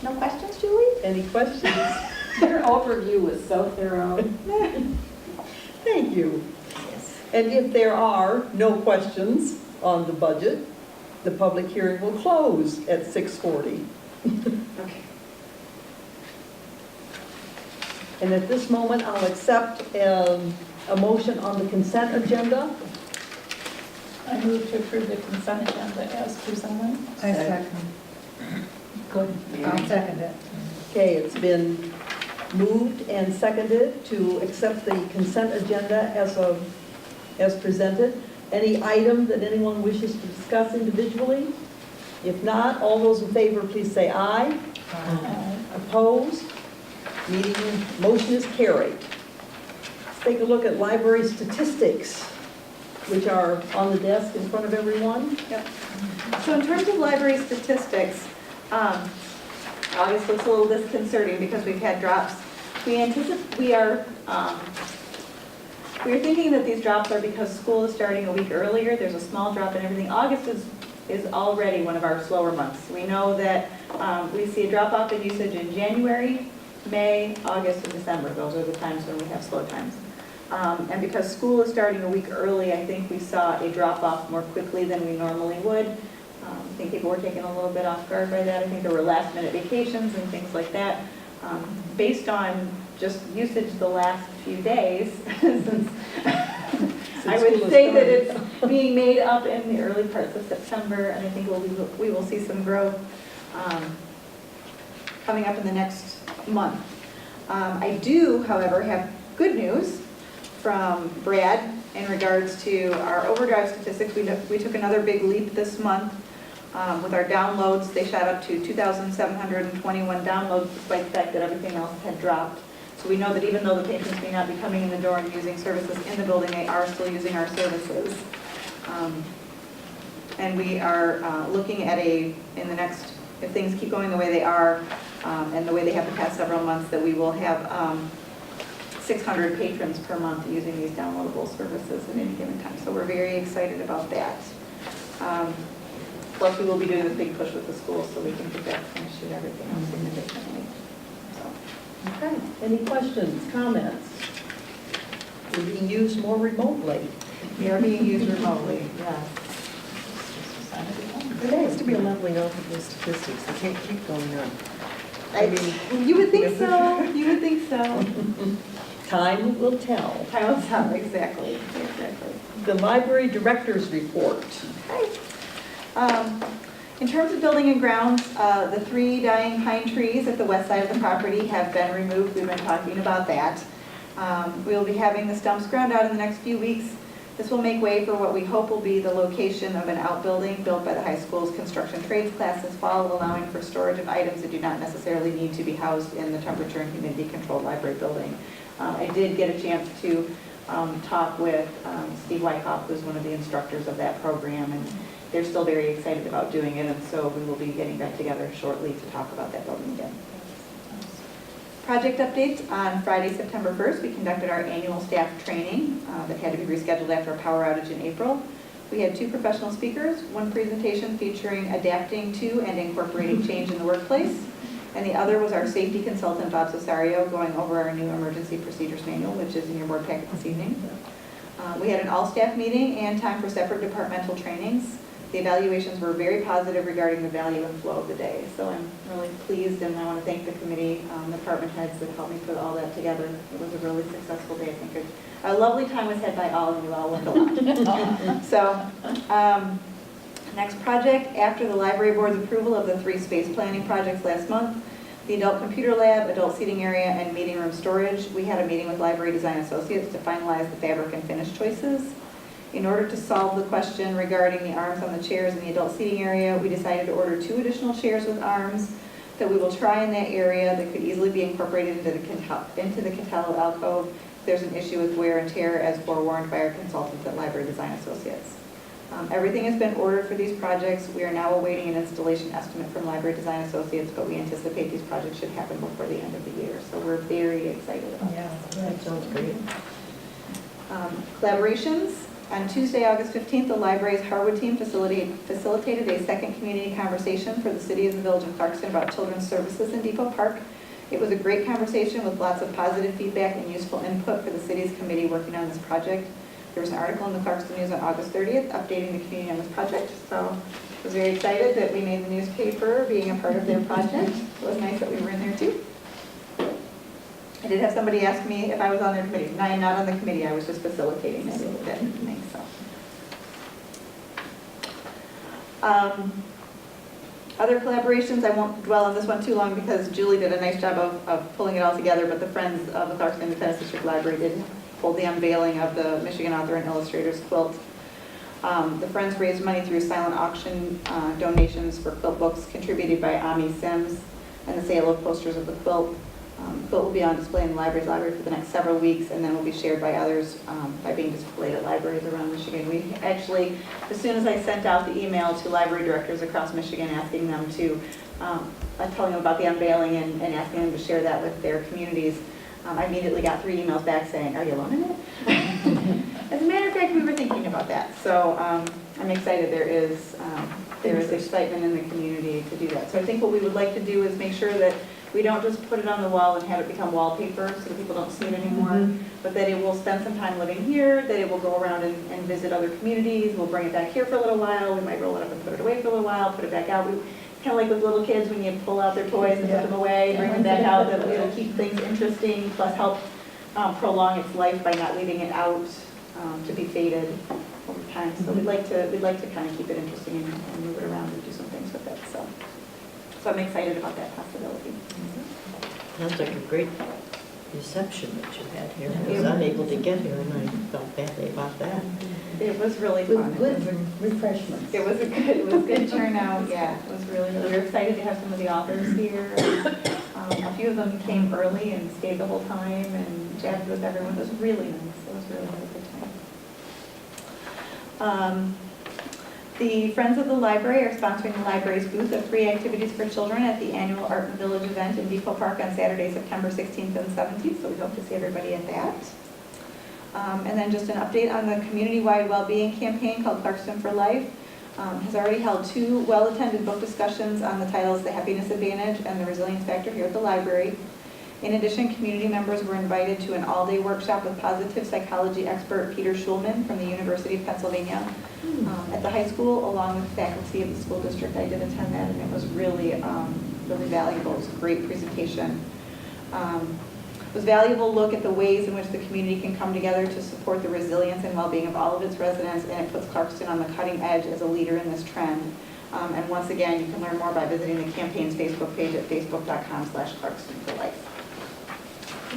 No questions, Julie? Any questions? Your overview was so thorough. Thank you. Yes. And if there are no questions on the budget, the public hearing will close at 6:40. Okay. And at this moment, I'll accept a motion on the consent agenda. I move to approve the consent agenda as presented. I second. Good. I'll second it. Okay, it's been moved and seconded to accept the consent agenda as presented. Any item that anyone wishes to discuss individually? If not, all those in favor, please say aye. Opposed? Motion is carried. Let's take a look at library statistics, which are on the desk in front of everyone. Yep. So in terms of library statistics, August looks a little disconcerting because we've had drops. We are thinking that these drops are because school is starting a week earlier. There's a small drop in everything. August is already one of our slower months. We know that we see a drop off in usage in January, May, August, and December. Those are the times when we have slow times. And because school is starting a week early, I think we saw a drop off more quickly than we normally would. I think people were taken a little bit off guard by that. I think there were last minute vacations and things like that. Based on just usage the last few days, since I would say that it's being made up in the early parts of September, and I think we will see some growth coming up in the next month. I do, however, have good news from Brad in regards to our overdrive statistics. We took another big leap this month with our downloads. They shot up to 2,721 downloads despite the fact that everything else had dropped. So we know that even though the patrons may not be coming in the door and using services in the building, they are still using our services. And we are looking at in the next, if things keep going the way they are and the way they have the past several months, that we will have 600 patrons per month using these downloadable services at any given time. So we're very excited about that. Plus, we will be doing this big push with the schools so we can get that and shoot everything up significantly. Okay, any questions, comments? We're being used more remotely. We are being used remotely, yes. There has to be a leveling off of the statistics. They can't keep going up. You would think so, you would think so. Time will tell. Time will tell, exactly. The library director's report. Okay. In terms of building and grounds, the 3 dying pine trees at the west side of the property have been removed. We've been talking about that. We'll be having the stumps ground out in the next few weeks. This will make way for what we hope will be the location of an outbuilding built by the high school's construction trades class this fall, allowing for storage of items that do not necessarily need to be housed in the temperature and humidity controlled library building. I did get a chance to talk with Steve Wyckoff, who's one of the instructors of that program, and they're still very excited about doing it, and so we will be getting back together shortly to talk about that building again. Project updates. On Friday, September 1st, we conducted our annual staff training that had to be rescheduled after a power outage in April. We had 2 professional speakers, one presentation featuring adapting to and incorporating change in the workplace, and the other was our safety consultant, Bob Cesario, going over our new emergency procedures manual, which is in your board packet this evening. We had an all-staff meeting and time for separate departmental trainings. The evaluations were very positive regarding the value and flow of the day. So I'm really pleased, and I want to thank the committee, department heads that helped me put all that together. It was a really successful day. I think a lovely time was had by all of you. All learned a lot. So next project, after the library board's approval of the 3 space planning projects last month, the adult computer lab, adult seating area, and meeting room storage, we had a meeting with Library Design Associates to finalize the fabric and finish choices. In order to solve the question regarding the arms on the chairs in the adult seating area, we decided to order 2 additional chairs with arms that we will try in that area that could easily be incorporated into the Catello alcove if there's an issue with wear and tear, as forewarned by our consultants at Library Design Associates. Everything has been ordered for these projects. We are now awaiting an installation estimate from Library Design Associates, but we anticipate these projects should happen before the end of the year. So we're very excited about Yeah, this. that sounds great. Collaborations. On Tuesday, August 15th, the library's Harwood team facilitated a second community conversation for the city of the Village of Clarkston about children's services in Depot Park. It was a great conversation with lots of positive feedback and useful input for the city's committee working on this project. There was an article in the Clarkston News on August 30th updating the community on this project. So I was very excited that we made the newspaper being a part of their project. It was nice that we were in there too. I did have somebody ask me if I was on their committee. No, I am not on the committee. I was just facilitating that thing. So. Other collaborations, I won't dwell on this one too long because Julie did a nice job of pulling it all together, but the Friends of the Clarkston Independent District Library did hold the unveiling of the Michigan Author and Illustrator's quilt. The Friends raised money through silent auction donations for quilt books contributed by Ami Sims and the sale of posters of the quilt. The quilt will be on display in the library for the next several weeks, and then will be shared by others by being displayed at libraries around Michigan. We actually, as soon as I sent out the email to library directors across Michigan asking them to, telling them about the unveiling and asking them to share that with their communities, I immediately got 3 emails back saying, "Are you alone in it?" As a matter of fact, we were thinking about that. So I'm excited there is excitement in the community to do that. So I think what we would like to do is make sure that we don't just put it on the wall and have it become wallpaper so that people don't see it anymore, but that it will spend some time living here, that it will go around and visit other communities. We'll bring it back here for a little while. We might roll it up and put it away for a little while, put it back out. Kind of like with little kids when you pull out their toys and put them away, bring them back out, that it'll keep things interesting, plus help prolong its life by not leaving it out to be faded over time. So we'd like to kind of keep it interesting and move it around and do some things with it. So I'm excited about that possibility. Sounds like a great reception that you had here. I was unable to get here and I felt badly about that. It was really fun. With good refreshments. It was good turnout. Yeah, it was really. We were excited to have some of the authors here. A few of them came early and stayed the whole time and chatted with everyone. It was really nice. It was really a good time. The Friends of the Library are sponsoring the library's booth of free activities for children at the annual Art and Village event in Depot Park on Saturday, September 16th and 17th, so we hope to see everybody at that. And then just an update on the community-wide well-being campaign called Clarkston for Life. Has already held 2 well-attended book discussions on the titles The Happiness Advantage and The Resilience Factor here at the library. In addition, community members were invited to an all-day workshop with positive psychology expert Peter Schulman from the University of Pennsylvania at the high school, along with faculty of the school district. I did attend that, and it was really, really valuable. It was a great presentation. It was a valuable look at the ways in which the community can come together to support the resilience and well-being of all of its residents, and it puts Clarkston on the cutting edge as a leader in this trend. And once again, you can learn more by visiting the campaign's Facebook page at facebook.com/ClarkstonForLife.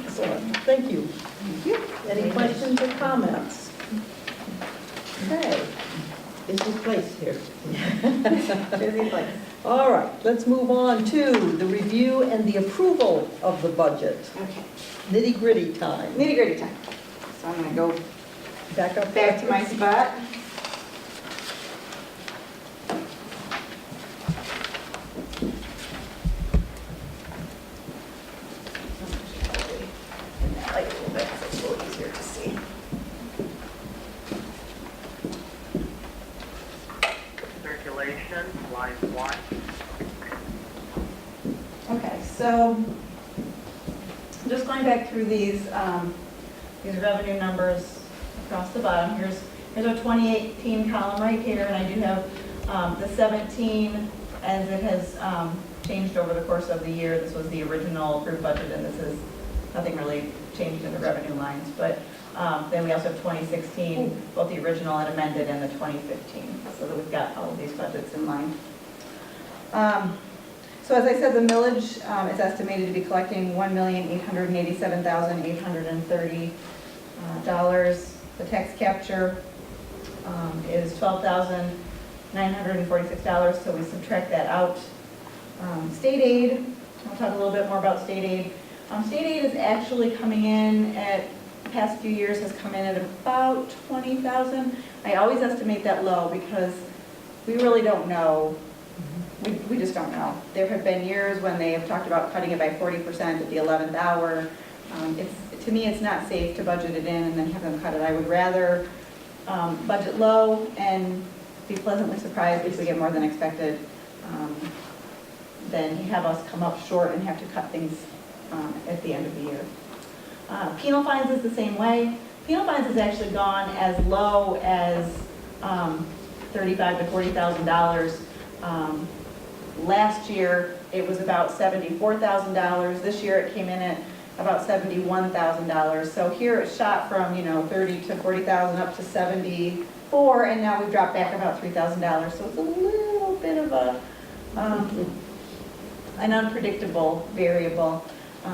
Excellent. Thank you. Any questions or comments? Okay. Busy place here. Busy place. All right, let's move on to the review and the approval of the budget. Okay. Nitty-gritty time. Nitty-gritty time. So I'm gonna go Back up. back to my spot. In that light a little bit, so it's a little easier to see. Circulation, line 1. Okay, so just going back through these revenue numbers across the bottom. Here's our 2018 column right here, and I do have the 17 as it has changed over the course of the year. This was the original approved budget, and this is nothing really changed in the revenue lines. But then we also have 2016, both the original and amended, and the 2015, so that we've got all of these budgets in line. So as I said, the millage is estimated to be collecting $1,887,830. The tax capture is $12,946, so we subtract that out. State aid, I'll talk a little bit more about state aid. State aid is actually coming in at, the past few years has come in at about $20,000. I always estimate that low because we really don't know. We just don't know. There have been years when they have talked about cutting it by 40% at the 11th hour. To me, it's not safe to budget it in and then have them cut it. I would rather budget low and be pleasantly surprised if we get more than expected than have us come up short and have to cut things at the end of the year. Penal fines is the same way. Penal fines has actually gone as low as $35,000 to $40,000. Last year, it was about $74,000. This year, it came in at about $71,000. So here it shot from, $30,000 to $40,000 up to $74,000, and now we've dropped back about $3,000. So it's a little bit of an unpredictable variable.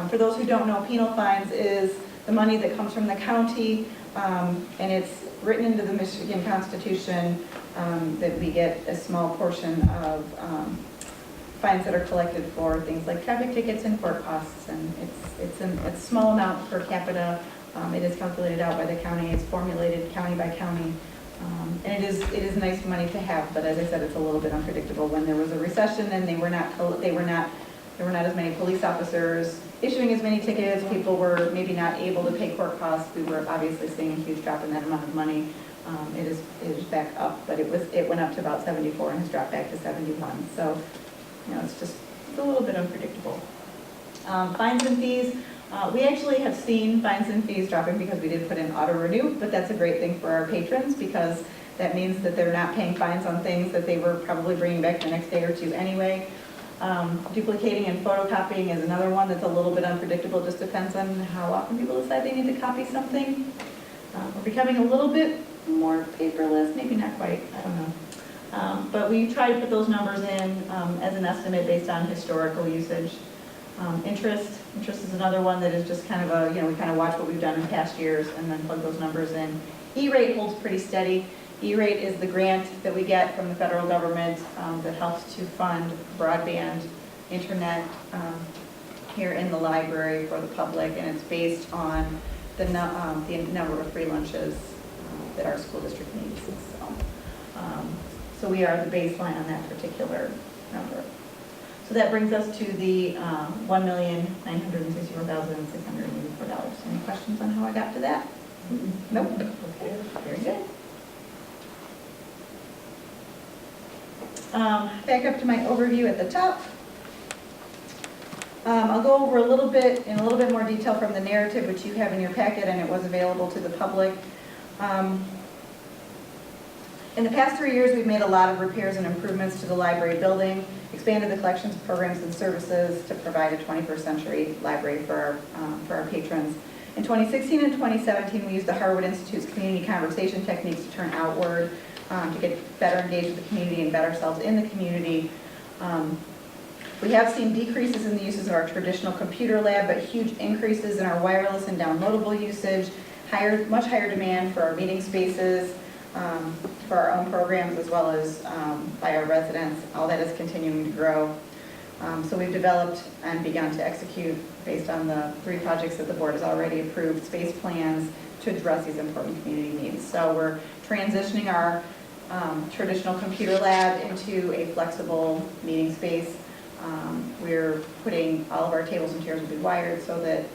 For those who don't know, penal fines is the money that comes from the county, and it's written into the Michigan Constitution that we get a small portion of fines that are collected for things like traffic tickets and court costs, and it's a small amount per capita. It is calculated out by the county. It's formulated county by county, and it is nice money to have. But as I said, it's a little bit unpredictable. When there was a recession and there were not as many police officers issuing as many tickets, people were maybe not able to pay court costs. We were obviously seeing a huge drop in that amount of money. It is back up, but it went up to about 74 and has dropped back to 71. So, it's a little bit unpredictable. Fines and fees. We actually have seen fines and fees dropping because we did put in auto renew, but that's a great thing for our patrons because that means that they're not paying fines on things that they were probably bringing back the next day or two anyway. Duplicating and photocopying is another one that's a little bit unpredictable. Just depends on how often people decide they need to copy something. We're becoming a little bit more paperless, maybe not quite, I don't know. But we try to put those numbers in as an estimate based on historical usage. Interest is another one that is just kind of we kind of watch what we've done in past years and then plug those numbers in. E-rate holds pretty steady. E-rate is the grant that we get from the federal government that helps to fund broadband internet here in the library for the public, and it's based on the number of free lunches that our school district needs. So we are the baseline on that particular number. So that brings us to the $1,961,684. Any questions on how I got to that? Nope. Okay, very good. Back up to my overview at the top. I'll go over in a little bit more detail from the narrative, which you have in your packet, and it was available to the public. In the past 3 years, we've made a lot of repairs and improvements to the library building, expanded the collections programs and services to provide a 21st century library for our patrons. In 2016 and 2017, we used the Harwood Institute's community conversation techniques to turn outward, to get better engaged with the community and bet ourselves in the community. We have seen decreases in the uses of our traditional computer lab, but huge increases in our wireless and downloadable usage, much higher demand for our meeting spaces, for our own programs, as well as by our residents. All that is continuing to grow. So we've developed and begun to execute, based on the 3 projects that the board has already approved, space plans to address these important community needs. So we're transitioning our traditional computer lab into a flexible meeting space. We're putting all of our tables and chairs will be wired so that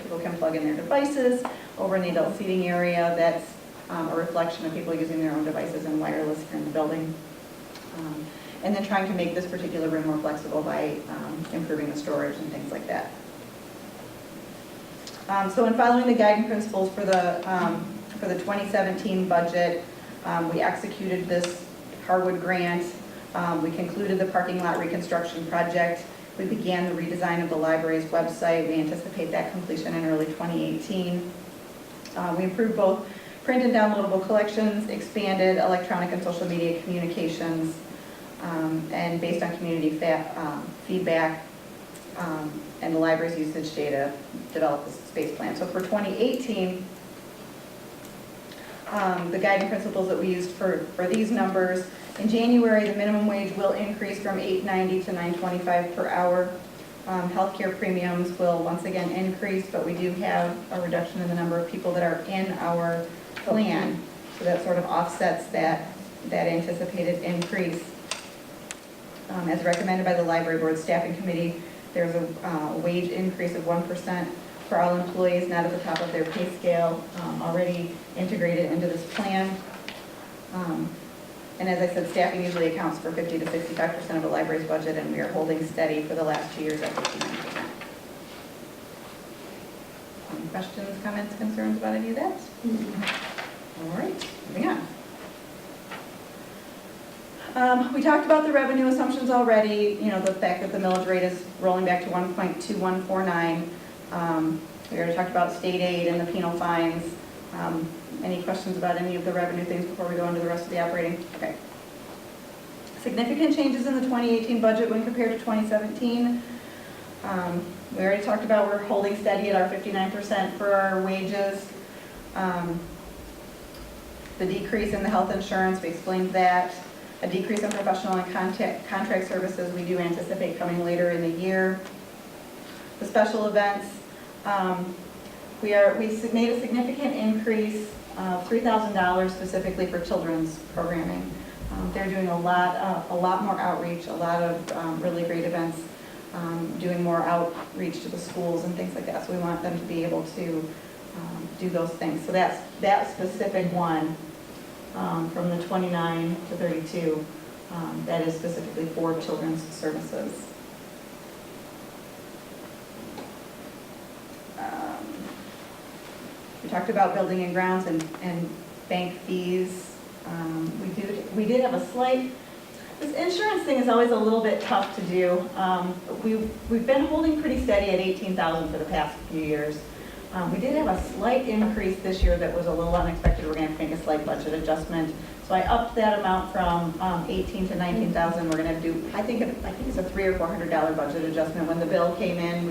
people can plug in their devices. Over in the adult seating area, that's a reflection of people using their own devices and wireless here in the building. And then trying to make this particular room more flexible by improving the storage and things like that. So in following the guiding principles for the 2017 budget, we executed this Harwood grant. We concluded the parking lot reconstruction project. We began the redesign of the library's website. We anticipate that completion in early 2018. We improved both print and downloadable collections, expanded electronic and social media communications, and based on community feedback and the library's usage data, developed the space plan. So for 2018, the guiding principles that we used for these numbers, in January, the minimum wage will increase from $8.90 to $9.25 per hour. Healthcare premiums will once again increase, but we do have a reduction in the number of people that are in our plan. So that sort of offsets that anticipated increase. As recommended by the Library Board Staffing Committee, there's a wage increase of 1% for all employees not at the top of their pay scale, already integrated into this plan. And as I said, staffing usually accounts for 50 to 65% of the library's budget, and we are holding steady for the last 2 years at 59%. Any questions, comments, concerns about any of that? All right, moving on. We talked about the revenue assumptions already, the fact that the millage rate is rolling back to 1.2149. We already talked about state aid and the penal fines. Any questions about any of the revenue things before we go into the rest of the operating? Okay. Significant changes in the 2018 budget when compared to 2017. We already talked about we're holding steady at our 59% for our wages. The decrease in the health insurance, we explained that. A decrease in professional and contract services we do anticipate coming later in the year. The special events, we made a significant increase of $3,000 specifically for children's programming. They're doing a lot more outreach, a lot of really great events, doing more outreach to the schools and things like that. So we want them to be able to do those things. So that's that specific one from the 29 to 32, that is specifically for children's services. We talked about building and grounds and bank fees. We did have a slight, this insurance thing is always a little bit tough to do. We've been holding pretty steady at $18,000 for the past few years. We did have a slight increase this year that was a little unexpected. We're going to have to make a slight budget adjustment. So I upped that amount from $18,000 to $19,000. We're going to do, I think it's a $300 or $400 budget adjustment. When the bill came in,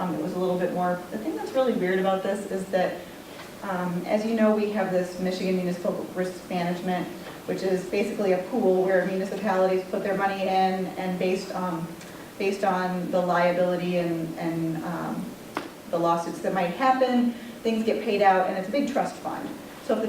it was a little bit more. The thing that's really weird about this is that, as you know, we have this Michigan Municipal Risk Management, which is basically a pool where municipalities put their money in, and based on the liability and the lawsuits that might happen, things get paid out, and it's a big trust fund. So if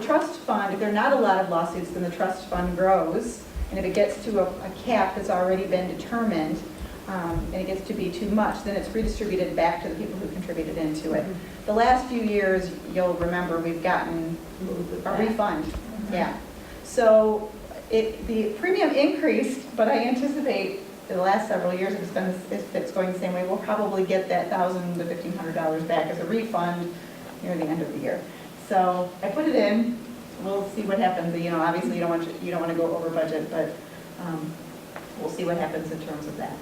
there are not a lot of lawsuits, then the trust fund grows, and if it gets to a cap that's already been determined, and it gets to be too much, then it's redistributed back to the people who contributed into it. The last few years, you'll remember, we've gotten a refund. Yeah. So the premium increased, but I anticipate in the last several years, if it's going the same way, we'll probably get that $1,000 to $1,500 back as a refund near the end of the year. So I put it in. We'll see what happens. Obviously you don't want to go over budget, but we'll see what happens in terms of that.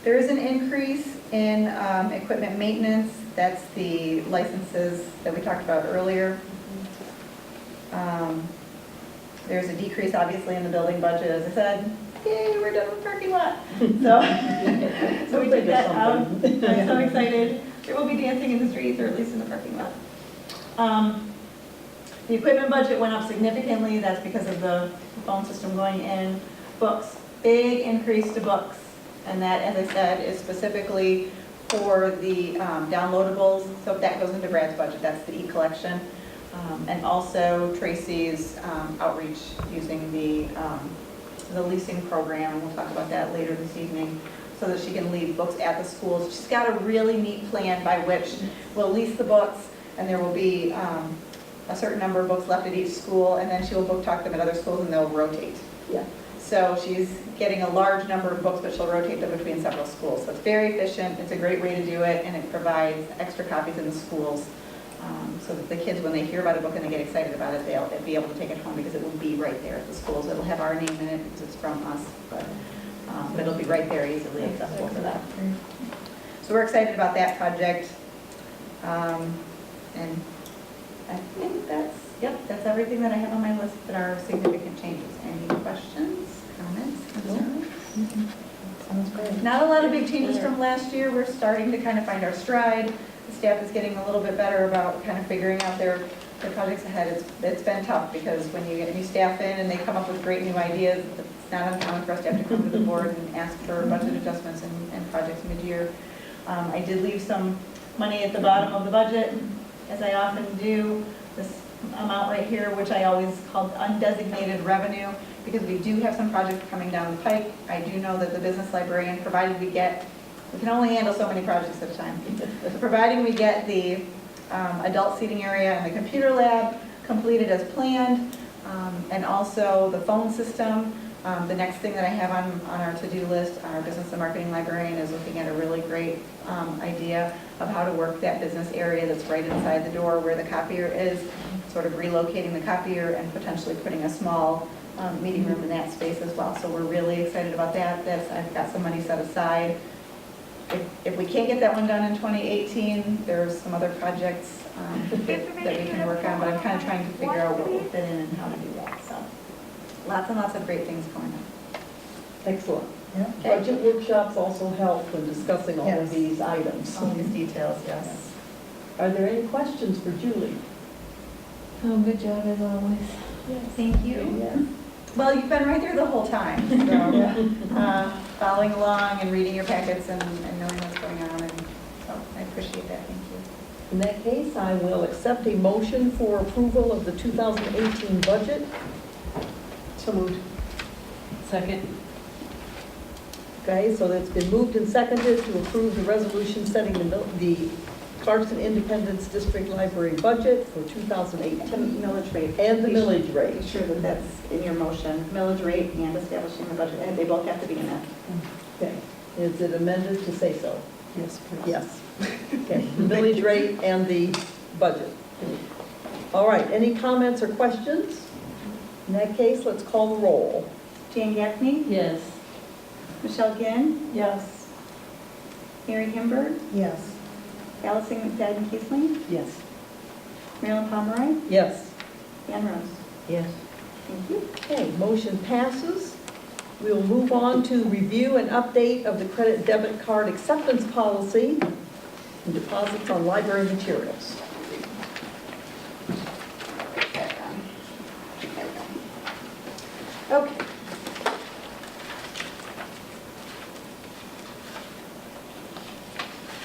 There is an increase in equipment maintenance. That's the licenses that we talked about earlier. There's a decrease, obviously, in the building budget, as I said. Yay, we're done with parking lot. So we took that out. I'm so excited. There will be dancing in the streets, or at least in the parking lot. The equipment budget went up significantly. That's because of the phone system going in. Books, big increase to books. And that, as I said, is specifically for the downloadables, so that goes into Brad's budget, that's the e-collection. And also Tracy's outreach using the leasing program, and we'll talk about that later this evening, so that she can leave books at the schools. She's got a really neat plan by which we'll lease the books, and there will be a certain number of books left at each school, and then she will book talk them at other schools, and they'll rotate. Yeah. So she's getting a large number of books, but she'll rotate them between several schools. So it's very efficient, it's a great way to do it, and it provides extra copies in the schools, so that the kids, when they hear about a book and they get excited about it, they'll be able to take it home because it will be right there at the schools. It'll have our name in it because it's from us, but it'll be right there, easily accessible for them. So we're excited about that project. And I think that's everything that I have on my list that are significant changes. Any questions, comments, concerns? Sounds great. Not a lot of big changes from last year. We're starting to kind of find our stride. The staff is getting a little bit better about kind of figuring out their projects ahead. It's been tough because when you get new staff in and they come up with great new ideas, it's not uncommon for us to have to come to the board and ask for budget adjustments and projects mid-year. I did leave some money at the bottom of the budget, as I often do. This amount right here, which I always called undesignated revenue, because we do have some projects coming down the pike. I do know that the business librarian, provided we can only handle so many projects at a time. So providing we get the adult seating area and the computer lab completed as planned, and also the phone system. The next thing that I have on our to-do list, our business and marketing librarian is looking at a really great idea of how to work that business area that's right inside the door where the copier is, sort of relocating the copier and potentially putting a small meeting room in that space as well. So we're really excited about that. I've got some money set aside. If we can't get that one done in 2018, there's some other projects that we can work on, but I'm kind of trying to figure out what will fit in and how to do that. So lots and lots of great things going on. Excellent. Okay. Budget workshops also help when discussing all of these items. All these details, yes. Are there any questions for Julie? Oh, good job as always. Thank you. Yeah. Well, you've been right there the whole time, so following along and reading your packets and knowing what's going on, and so I appreciate that. Thank you. In that case, I will accept a motion for approval of the 2018 budget. So moved. Second. Okay, so that's been moved and seconded to approve the resolution setting the Clarkson Independence District Library budget for 2018. The millage rate. And the millage rate. Make sure that that's in your motion, millage rate and establishing the budget, and they both have to be in that. Okay, is it amended to say so? Yes, please. Yes. Okay, the millage rate and the budget. All right, any comments or questions? In that case, let's call the roll. Jan Gaffney, Yes. Michelle Ginn, Yes. Mary Kimberg, Yes. Allison McFadden Keesling, Yes. Marilyn Pomeroy, Yes. Ann Rose. Yes. Thank you. Okay, motion passes. We'll move on to review and update of the credit debit card acceptance policy and deposits on library materials. Okay.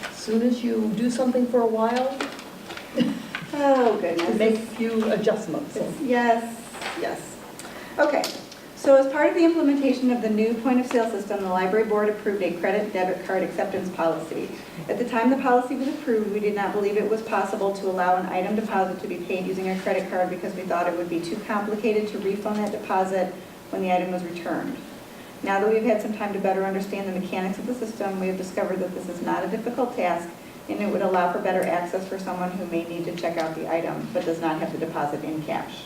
As soon as you do something for a while, Oh, to goodness. make a few adjustments. Yes, yes. Okay, so as part of the implementation of the new point-of-sale system, the library board approved a credit debit card acceptance policy. At the time the policy was approved, we did not believe it was possible to allow an item deposit to be paid using a credit card because we thought it would be too complicated to refund that deposit when the item was returned. Now that we've had some time to better understand the mechanics of the system, we have discovered that this is not a difficult task, and it would allow for better access for someone who may need to check out the item but does not have to deposit in cash.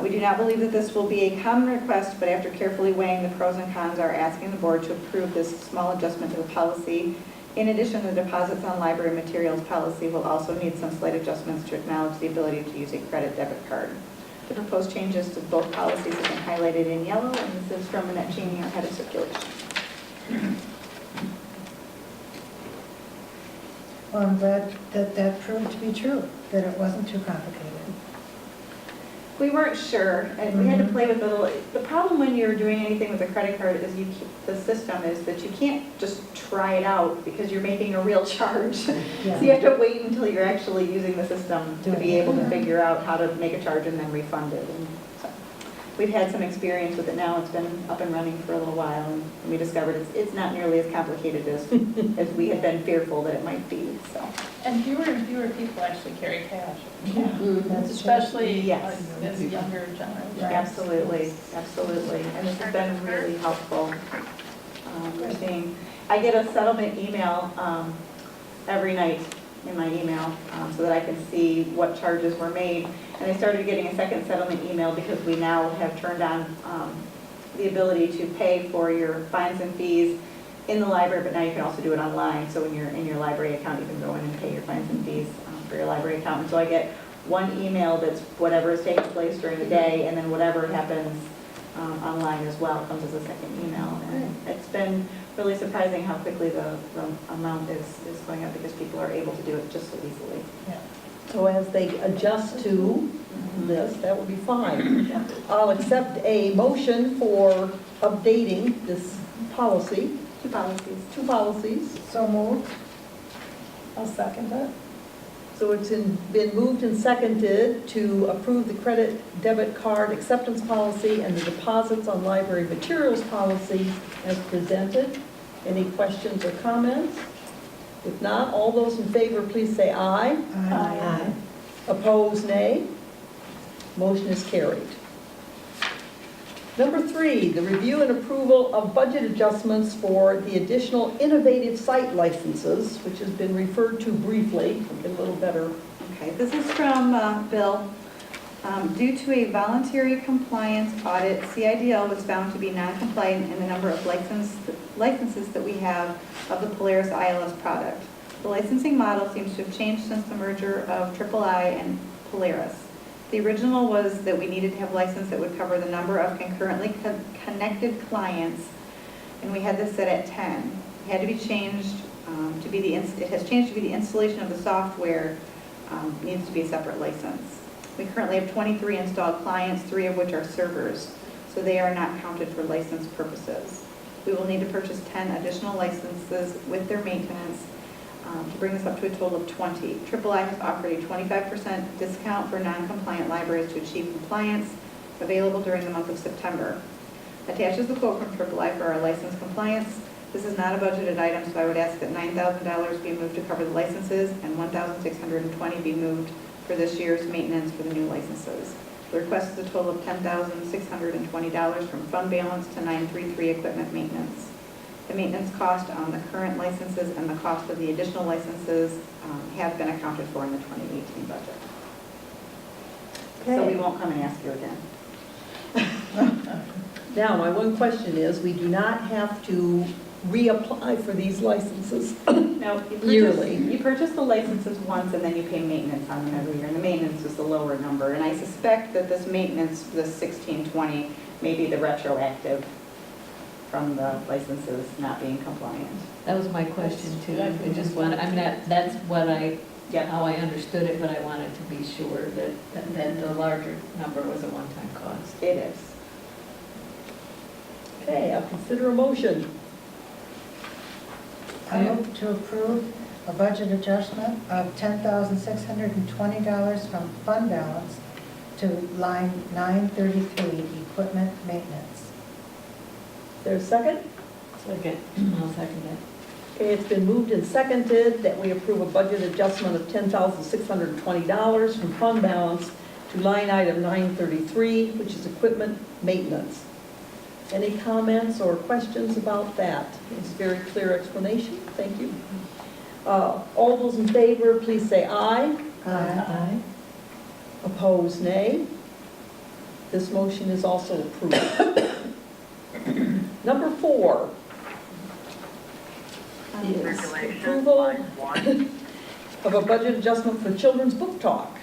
We do not believe that this will be a common request, but after carefully weighing the pros and cons, are asking the board to approve this small adjustment to the policy. In addition, the deposits on library materials policy will also need some slight adjustments to acknowledge the ability to use a credit debit card. The proposed changes to both policies have been highlighted in yellow, and this is from Annette Cheney, our head of circulation. Well, I'm glad that that proved to be true, that it wasn't too complicated. We weren't sure, and we had to play with it a little. The problem when you're doing anything with a credit card is the system is that you can't just try it out because you're making a real charge. So you have to wait until you're actually using the system to be able to figure out how to make a charge and then refund it. And so we've had some experience with it now. It's been up and running for a little while, and we discovered it's not nearly as complicated as we had been fearful that it might be, so. And fewer and fewer people actually carry cash. That's Especially Yes. as younger generations. Absolutely, absolutely, and this has been really helpful. We're seeing, I get a settlement email every night in my email so that I can see what charges were made. And I started getting a second settlement email because we now have turned on the ability to pay for your fines and fees in the library, but now you can also do it online. So when you're in your library account, you can go in and pay your fines and fees for your library account. And so I get one email that's whatever is taking place during the day, and then whatever happens online as well comes as a second email. And it's been really surprising how quickly the amount is going up because people are able to do it just so easily. So as they adjust to this, that will be fine. I'll accept a motion for updating this policy. Two policies. So moved. I'll second it. So it's been moved and seconded to approve the credit debit card acceptance policy and the deposits on library materials policy as presented. Any questions or comments? If not, all those in favor, please say aye. Aye. Opposed, nay. Motion is carried. Number 3, the review and approval of budget adjustments for the additional innovative site licenses, which has been referred to briefly, a little better. Okay, this is from Bill. Due to a voluntary compliance audit, CIDL was found to be non-compliant in the number of licenses that we have of the Polaris ILS product. The licensing model seems to have changed since the merger of III and Polaris. The original was that we needed to have a license that would cover the number of concurrently connected clients, and we had this set at 10. It had to be changed to be it has changed to be the installation of the software needs to be a separate license. We currently have 23 installed clients, 3 of which are servers, so they are not counted for license purposes. We will need to purchase 10 additional licenses with their maintenance to bring us up to a total of 20. III has offered a 25% discount for non-compliant libraries to achieve compliance, available during the month of September. Attached is the quote from III for our license compliance. This is not a budgeted item, so I would ask that $9,000 be moved to cover the licenses and $1,620 be moved for this year's maintenance for the new licenses. The request is a total of $10,620 from fund balance to 933 equipment maintenance. The maintenance cost on the current licenses and the cost of the additional licenses have been accounted for in the 2018 budget. So we won't come and ask you again. Now, my one question is, we do not have to reapply for these licenses No, yearly. you purchase the licenses once and then you pay maintenance on them every year. And the maintenance is the lower number. And I suspect that this maintenance, this 1620, may be the retroactive from the licenses not being compliant. That was my question too. I just want, I mean, that's what how I understood it, but I wanted to be sure that the larger number was a one-time cost. It is. Okay, I'll consider a motion. I move to approve a budget adjustment of $10,620 from fund balance to line 933, equipment maintenance. Is there a second? Second. I'll second it. Okay, it's been moved and seconded that we approve a budget adjustment of $10,620 from fund balance to line item 933, which is equipment maintenance. Any comments or questions about that? It's a very clear explanation. Thank you. All those in favor, please say aye. Aye. Opposed, nay. This motion is also approved. Number 4 is approval of a budget adjustment for Children's Book Talk.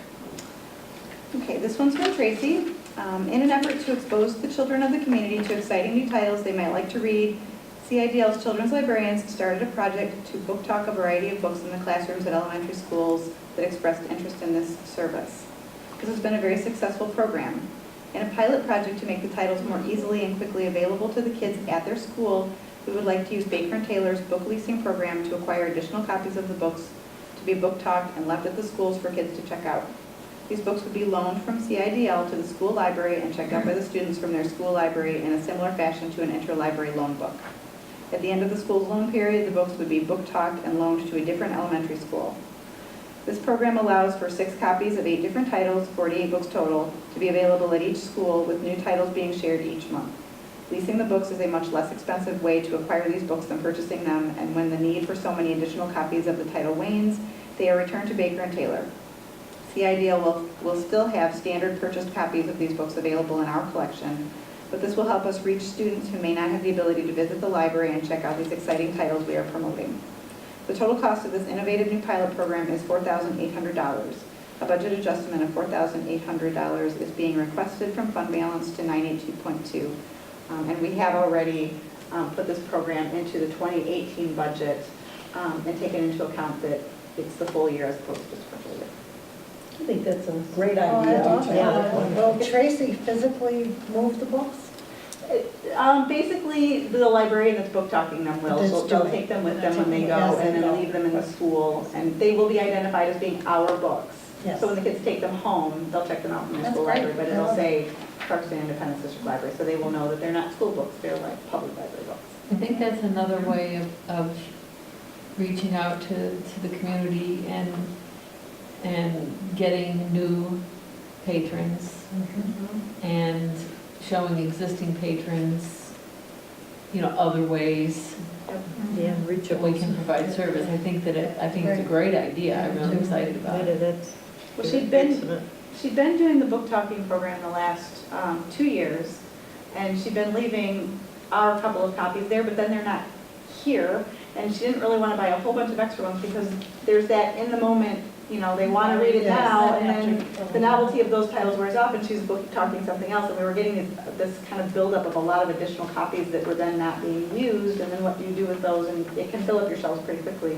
Okay, this one's from Tracy. In an effort to expose the children of the community to exciting new titles they might like to read, CIDL's children's librarians started a project to book talk a variety of books in the classrooms at elementary schools that expressed interest in this service. This has been a very successful program. In a pilot project to make the titles more easily and quickly available to the kids at their school, we would like to use Baker & Taylor's book leasing program to acquire additional copies of the books to be book talked and left at the schools for kids to check out. These books would be loaned from CIDL to the school library and checked out by the students from their school library in a similar fashion to an interlibrary loan book. At the end of the school's loan period, the books would be book talked and loaned to a different elementary school. This program allows for 6 copies of 8 different titles, 48 books total, to be available at each school, with new titles being shared each month. Leasing the books is a much less expensive way to acquire these books than purchasing them, and when the need for so many additional copies of the title wanes, they are returned to Baker & Taylor. CIDL will still have standard purchased copies of these books available in our collection, but this will help us reach students who may not have the ability to visit the library and check out these exciting titles we are promoting. The total cost of this innovative new pilot program is $4,800. A budget adjustment of $4,800 is being requested from fund balance to 982.2. And we have already put this program into the 2018 budget and taken into account that it's the full year as opposed to just partial year. I think that's a great Oh, I idea. love it. Will Tracy physically move the books? Basically, the librarian that's book talking them will, so they'll take them with them when they go and then leave them in the school, and they will be identified as being our books. Yes. So when the kids take them home, they'll check them out from their That's school great. library, but I it'll love say Clarkston Independent District Library, so they will know that they're not school books, they're like public library books. I think that's another way of reaching out to the community and getting new patrons and showing existing patrons, other ways Yeah, that we can provide service. I think it's a great idea. I'm really excited about it. That's Well, excellent. she'd been doing the book talking program the last 2 years, and she'd been leaving our couple of copies there, but then they're not here, and she didn't really want to buy a whole bunch of extra ones because there's that in the moment, they want to read it now, and then the novelty of those titles wears off, and she's book talking something else, and we were getting this kind of buildup of a lot of additional copies that were then not being used, and then what do you do with those, and it can fill up your shelves pretty quickly.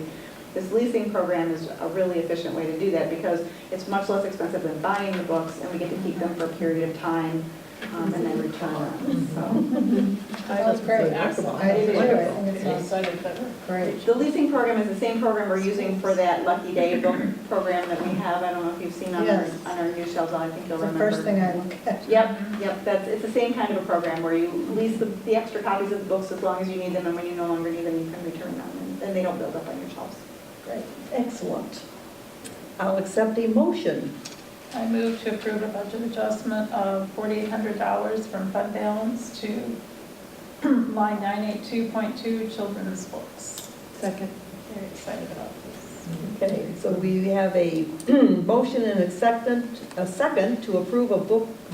This leasing program is a really efficient way to do that because it's much less expensive than buying the books, and we get to keep them for a period of time and then return them. So That's great. I do too. I think it's I'm excited that we're great. the leasing program is the same program we're using for that Lucky Day book program that we have. I don't know if you've seen on our new shelves. I think you'll It's the remember. first thing I look at. Yep. It's the same kind of a program where you lease the extra copies of the books as long as you need them, and when you no longer need them, you can return them, and they don't build up on your shelves. Great, excellent. I'll accept a motion. I move to approve a budget adjustment of $4,800 from fund balance to line 982.2 children's books. Second. Very excited about this. Okay, so we have a motion and a second to approve a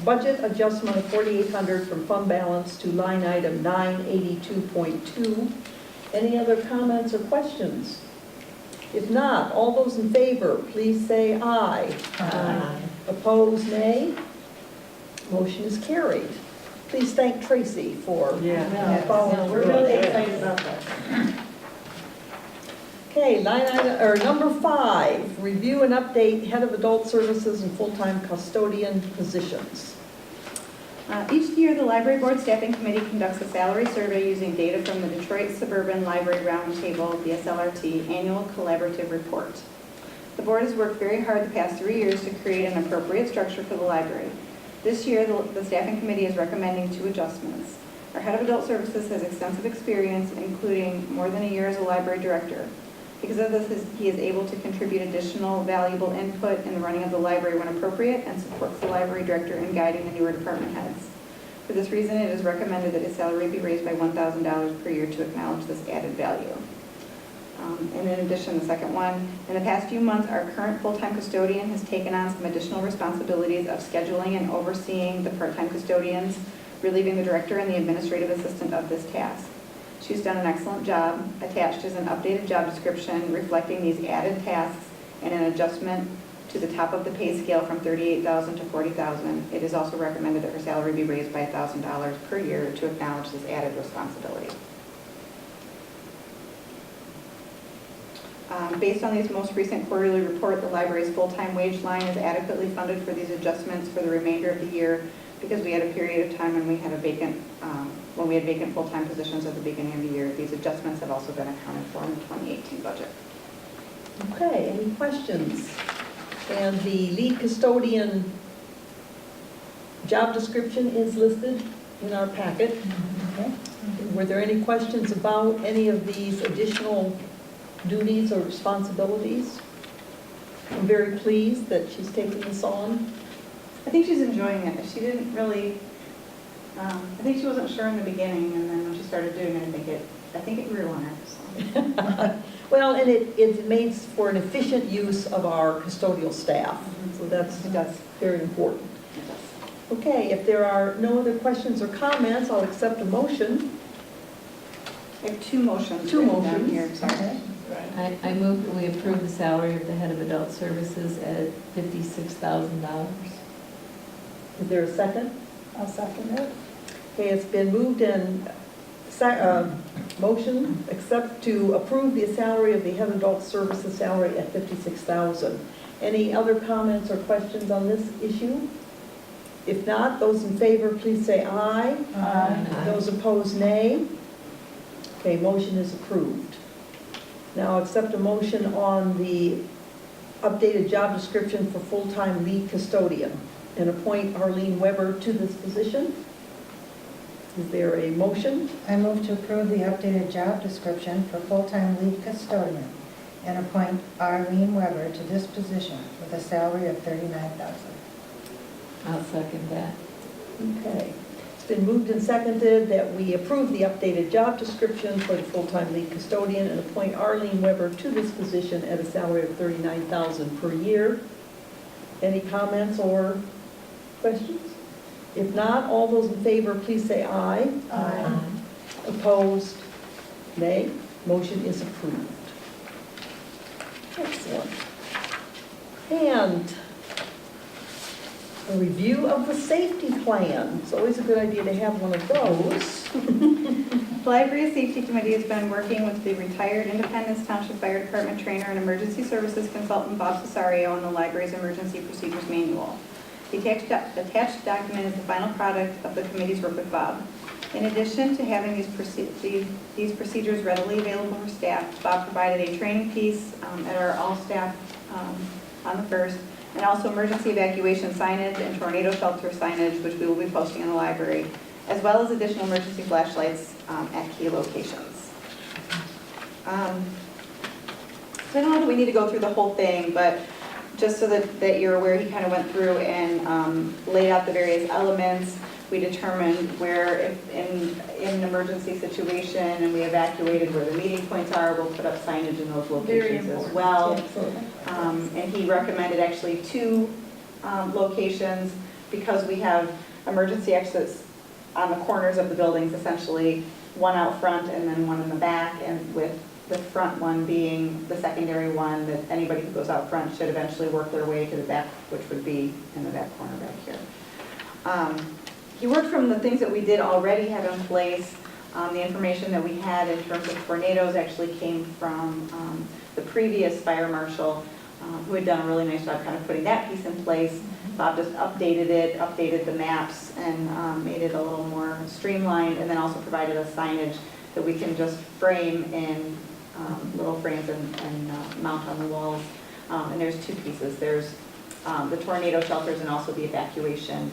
budget adjustment of $4,800 from fund balance to line item 982.2. Any other comments or questions? If not, all those in favor, please say aye. Aye. Opposed, nay. Motion is carried. Please thank Tracy for following. We're really excited about that. Okay, number 5, review and update head of adult services and full-time custodian positions. Each year, the Library Board Staffing Committee conducts a salary survey using data from the Detroit Suburban Library Roundtable, the SLRT, annual collaborative report. The board has worked very hard the past 3 years to create an appropriate structure for the library. This year, the staffing committee is recommending 2 adjustments. Our head of adult services has extensive experience, including more than a year as a library director. Because of this, he is able to contribute additional valuable input in the running of the library when appropriate and supports the library director in guiding the newer department heads. For this reason, it is recommended that his salary be raised by $1,000 per year to acknowledge this added value. And in addition, the second one, in the past few months, our current full-time custodian has taken on some additional responsibilities of scheduling and overseeing the part-time custodians, relieving the director and the administrative assistant of this task. She's done an excellent job. Attached is an updated job description reflecting these added tasks and an adjustment to the top of the pay scale from $38,000 to $40,000. It is also recommended that her salary be raised by $1,000 per year to acknowledge this added responsibility. Based on these most recent quarterly report, the library's full-time wage line is adequately funded for these adjustments for the remainder of the year because we had a period of time when we had vacant full-time positions at the beginning of the year. These adjustments have also been accounted for in the 2018 budget. Okay, any questions? And the lead custodian job description is listed in our packet. Okay. Were there any questions about any of these additional duties or responsibilities? I'm very pleased that she's taking this on. I think she's enjoying it. She didn't really, I think she wasn't sure in the beginning, and then when she started doing it, I think it grew on her. So. Well, and it makes for an efficient use of our custodial staff, so that's very important. Okay, if there are no other questions or comments, I'll accept a motion. I have two motions. Two written down motions. here. Sorry. I move that we approve the salary of the head of adult services at $56,000. Is there a second? I'll second it. Okay, it's been moved and motion accept to approve the salary of the head adult services salary at $56,000. Any other comments or questions on this issue? If not, those in favor, please say aye. Aye. Those opposed, nay. Okay, motion is approved. Now accept a motion on the updated job description for full-time lead custodian and appoint Arlene Weber to this position. Is there a motion? I move to approve the updated job description for full-time lead custodian and appoint Arlene Weber to this position with a salary of $39,000. I'll second that. Okay. It's been moved and seconded that we approve the updated job description for the full-time lead custodian and appoint Arlene Weber to this position at a salary of $39,000 per year. Any comments or questions? If not, all those in favor, please say aye. Aye. Opposed? Nay. Motion is approved. Excellent. And a review of the safety plan. It's always a good idea to have one of those. The Library Safety Committee has been working with the retired Independence Township Fire Department trainer and emergency services consultant Bob Cesario on the library's emergency procedures manual. The attached document is the final product of the committee's work with Bob. In addition to having these procedures readily available for staff, Bob provided a training piece at our all-staff on the 1st, and also emergency evacuation signage and tornado shelter signage, which we will be posting in the library, as well as additional emergency flashlights at key locations. So I don't know that we need to go through the whole thing, but just so that you're aware, he kind of went through and laid out the various elements. We determined where, if in an emergency situation and we evacuated where the meeting points are, we'll put up signage in those locations as well. And he recommended actually 2 locations because we have emergency exits on the corners of the buildings, essentially, one out front and then one in the back, and with the front one being the secondary one that anybody who goes out front should eventually work their way to the back, which would be in the back corner back here. He worked from the things that we did already have in place. The information that we had in terms of tornadoes actually came from the previous fire marshal, who had done a really nice job kind of putting that piece in place. Bob just updated it, updated the maps, and made it a little more streamlined, and then also provided a signage that we can just frame in little frames and mount on the walls. And there's 2 pieces. There's the tornado shelters and also the evacuation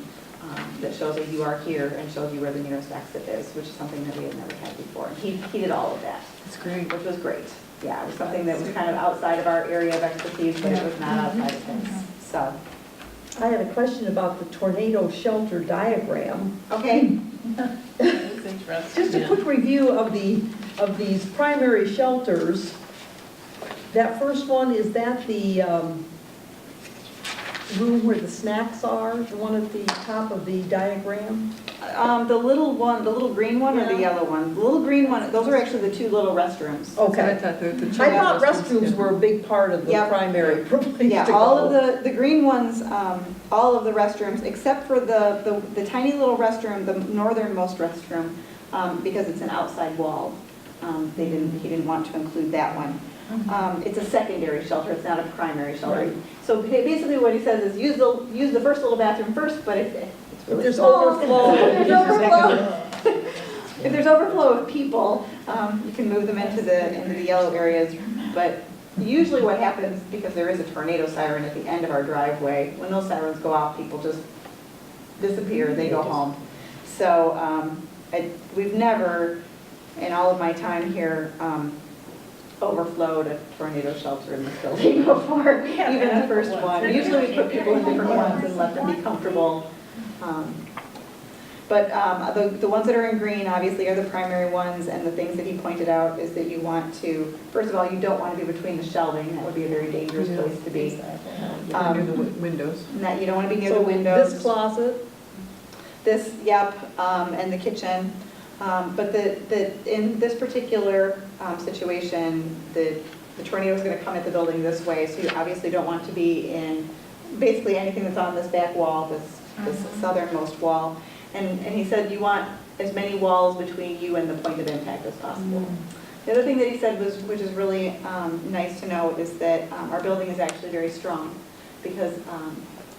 that shows that you are here and shows you where the nearest exit is, which is something that we had never had before. And he did all of that. That's great. Which was great. Yeah, it was something that was kind of outside of our area of expertise, but it was not outside of things. So, I had a question about the tornado shelter diagram. okay. That's interesting. Just a quick review of these primary shelters. That first one, is that the room where the snacks are, the one at the top of the diagram? The little one, the little green one or the yellow one? The little green one, those are actually the 2 little restrooms. Okay. I thought the I thought restrooms were a big part of the Yep. primary place Yeah, to all go. of the green ones, all of the restrooms, except for the tiny little restroom, the northernmost restroom, because it's an outside wall. He didn't want to include that one. It's a secondary shelter, it's not a primary shelter. So basically what he says is use the first little bathroom first, but if it's really There's small, overflow. if there's overflow, if there's overflow of people, you can move them into the yellow areas. But usually what happens, because there is a tornado siren at the end of our driveway, when those sirens go off, people just disappear, they go home. So we've never, in all of my time here, overflowed a tornado shelter in this building before, even the first one. Usually we put people in different ones and let them be comfortable. But the ones that are in green obviously are the primary ones, and the things that he pointed out is that you want to, first of all, you don't want to be between the shelving. That would be a very dangerous place to be. Near the windows. You don't want to be near the So windows. this closet, This, yep, and the kitchen. But in this particular situation, the tornado is going to come at the building this way, so you obviously don't want to be in basically anything that's on this back wall, this southernmost wall. And he said you want as many walls between you and the point of impact as possible. The other thing that he said was, which is really nice to know, is that our building is actually very strong, because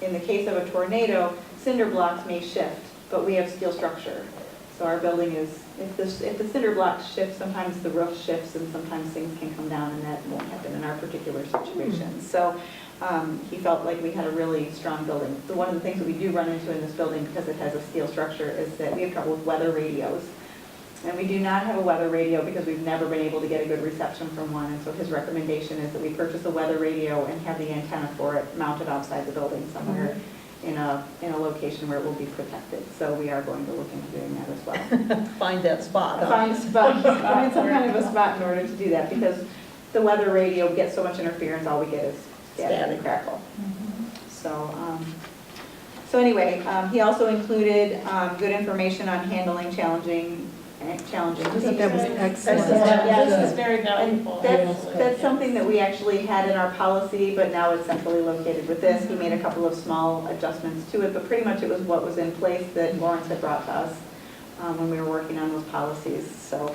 in the case of a tornado, cinder blocks may shift, but we have steel structure. So our building is, if the cinder blocks shift, sometimes the roof shifts and sometimes things can come down, and that won't happen in our particular situation. So he felt like we had a really strong building. One of the things that we do run into in this building, because it has a steel structure, is that we have trouble with weather radios. And we do not have a weather radio because we've never been able to get a good reception from one. And so his recommendation is that we purchase a weather radio and have the antenna for it mounted outside the building somewhere in a location where it will be protected. So we are going to look into doing that as well. find that spot. huh? Find a spot, find some kind of a spot in order to do that, because the weather radio gets so much interference, all we get is static and crackle. So anyway, he also included good information on handling challenging cases. That was excellent. Yeah, This is very valuable. That's something that we actually had in our policy, but now it's centrally located with this. He made a couple of small adjustments to it, but pretty much it was what was in place that Lawrence had brought to us when we were working on those policies. So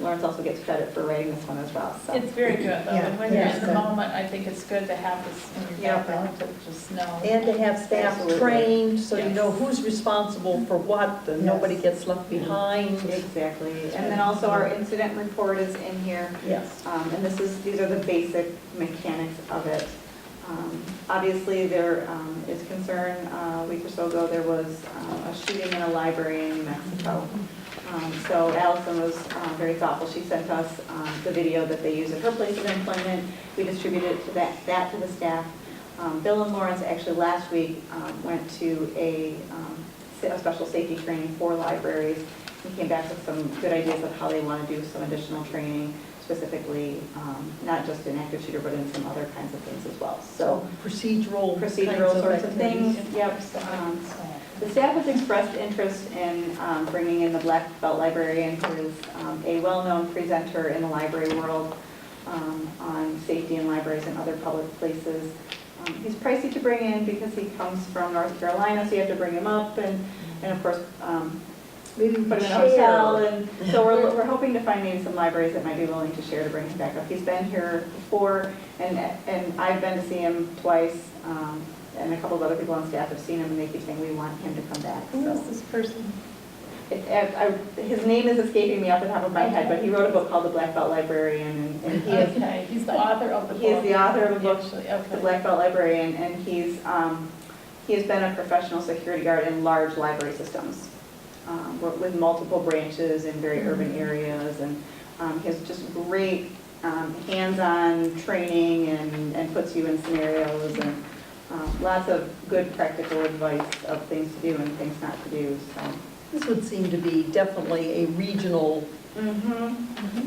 Lawrence also gets credit for writing this one as well. So. It's very good, though, Yeah. and when you're in the Yeah. moment, I think it's good to have this in your background to just know. And to have staff Absolutely. trained, so you Yes. know who's responsible for what, and nobody gets left behind. Exactly. And then also our incident report is in here. Yes. And these are the basic mechanics of it. Obviously, there is concern, a week or so ago, there was a shooting in a library in New Mexico. So Allison was very thoughtful. She sent us the video that they use at her place of employment. We distributed that to the staff. Bill and Lawrence actually last week went to a special safety training for libraries and came back with some good ideas of how they want to do some additional training, specifically not just in active shooter, but in some other kinds of things as well. So Procedural kinds sorts of things, activities. yep. The staff has expressed interest in bringing in the Black Belt librarian, who is a well-known presenter in the library world on safety in libraries and other public places. He's pricey to bring in because he comes from North Carolina, so you have to bring him up, and of course, maybe put him in a hotel. And so we're hoping to find maybe some libraries that might be willing to share to bring him back up. He's been here before, and I've been to see him twice. And a couple of other people on staff have seen him, and they keep saying, we want him to come back. Who is this person? His name is escaping me off the top of my head, but he wrote a book called The Black Belt Librarian, and he is... Okay, he's the author of the book. He is the author of the book, Actually, The okay. Black Belt Librarian, and he has been a professional security guard in large library systems with multiple branches in very urban areas, and he has just great hands-on training and puts you in scenarios, and lots of good practical advice of things to do and things not to do. So. This would seem to be definitely a regional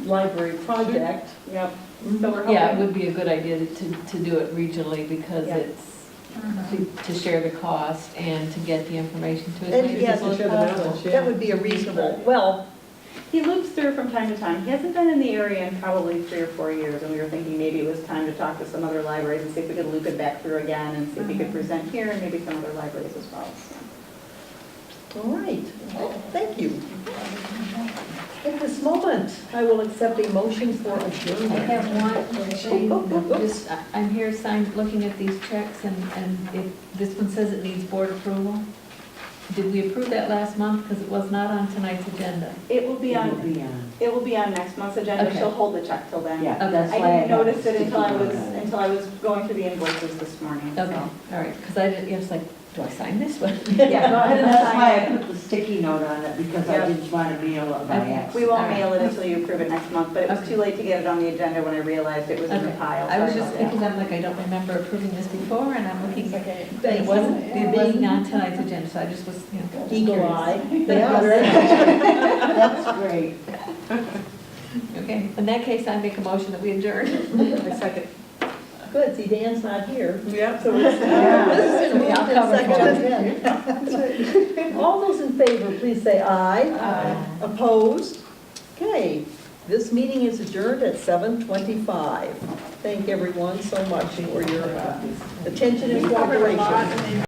library project. Yep. So we're hoping. Yeah, it would be a good idea to do it regionally, because Yeah. it's to share the cost and to get the information to as And many yes, people as share the possible. knowledge, yeah. That would be a reasonable, well, He loops through from time to time. He hasn't been in the area in probably 3 or 4 years, and we were thinking maybe it was time to talk to some other libraries and see if we could loop it back through again and see if he could present here and maybe some other libraries as well. So. all right. Well, thank you. At this moment, I will accept a motion for I adjournment. have one thing, just, I'm here signed, looking at these checks, and this one says it needs board approval. Did we approve that last month? Because it was not on tonight's agenda. It will be on, on. it will be on next month's agenda. Okay. She'll hold the check till then. Yeah, that's I why I didn't have notice it until sticky until I was going through the invoices this morning. so. Okay, all right, because I didn't, I was like, do I sign this one? Yeah, go ahead and That's why I sign put the sticky note on it, because Yep. I didn't want to mail it by Okay. it. accident. We won't mail it until you approve it next month, but it was Okay. too late to get it on the agenda when I realized it was in the Okay. pile. I was Sorry just, about that. because I'm like, I don't remember approving this before, and I'm looking, Thank it wasn't, you. it wasn't on tonight's agenda, so I just was, you know. Eagle curious. eye. That's great. Okay, in that case, I make a motion that we adjourn. A second. Good, see, Dan's not here. Yep. So it's, this is moved I'll and cover seconded. All those in favor, please say aye. Aye. Opposed? Okay, this meeting is adjourned at 7:25. Thank everyone so much for your attention and We covered a lot, cooperation. and they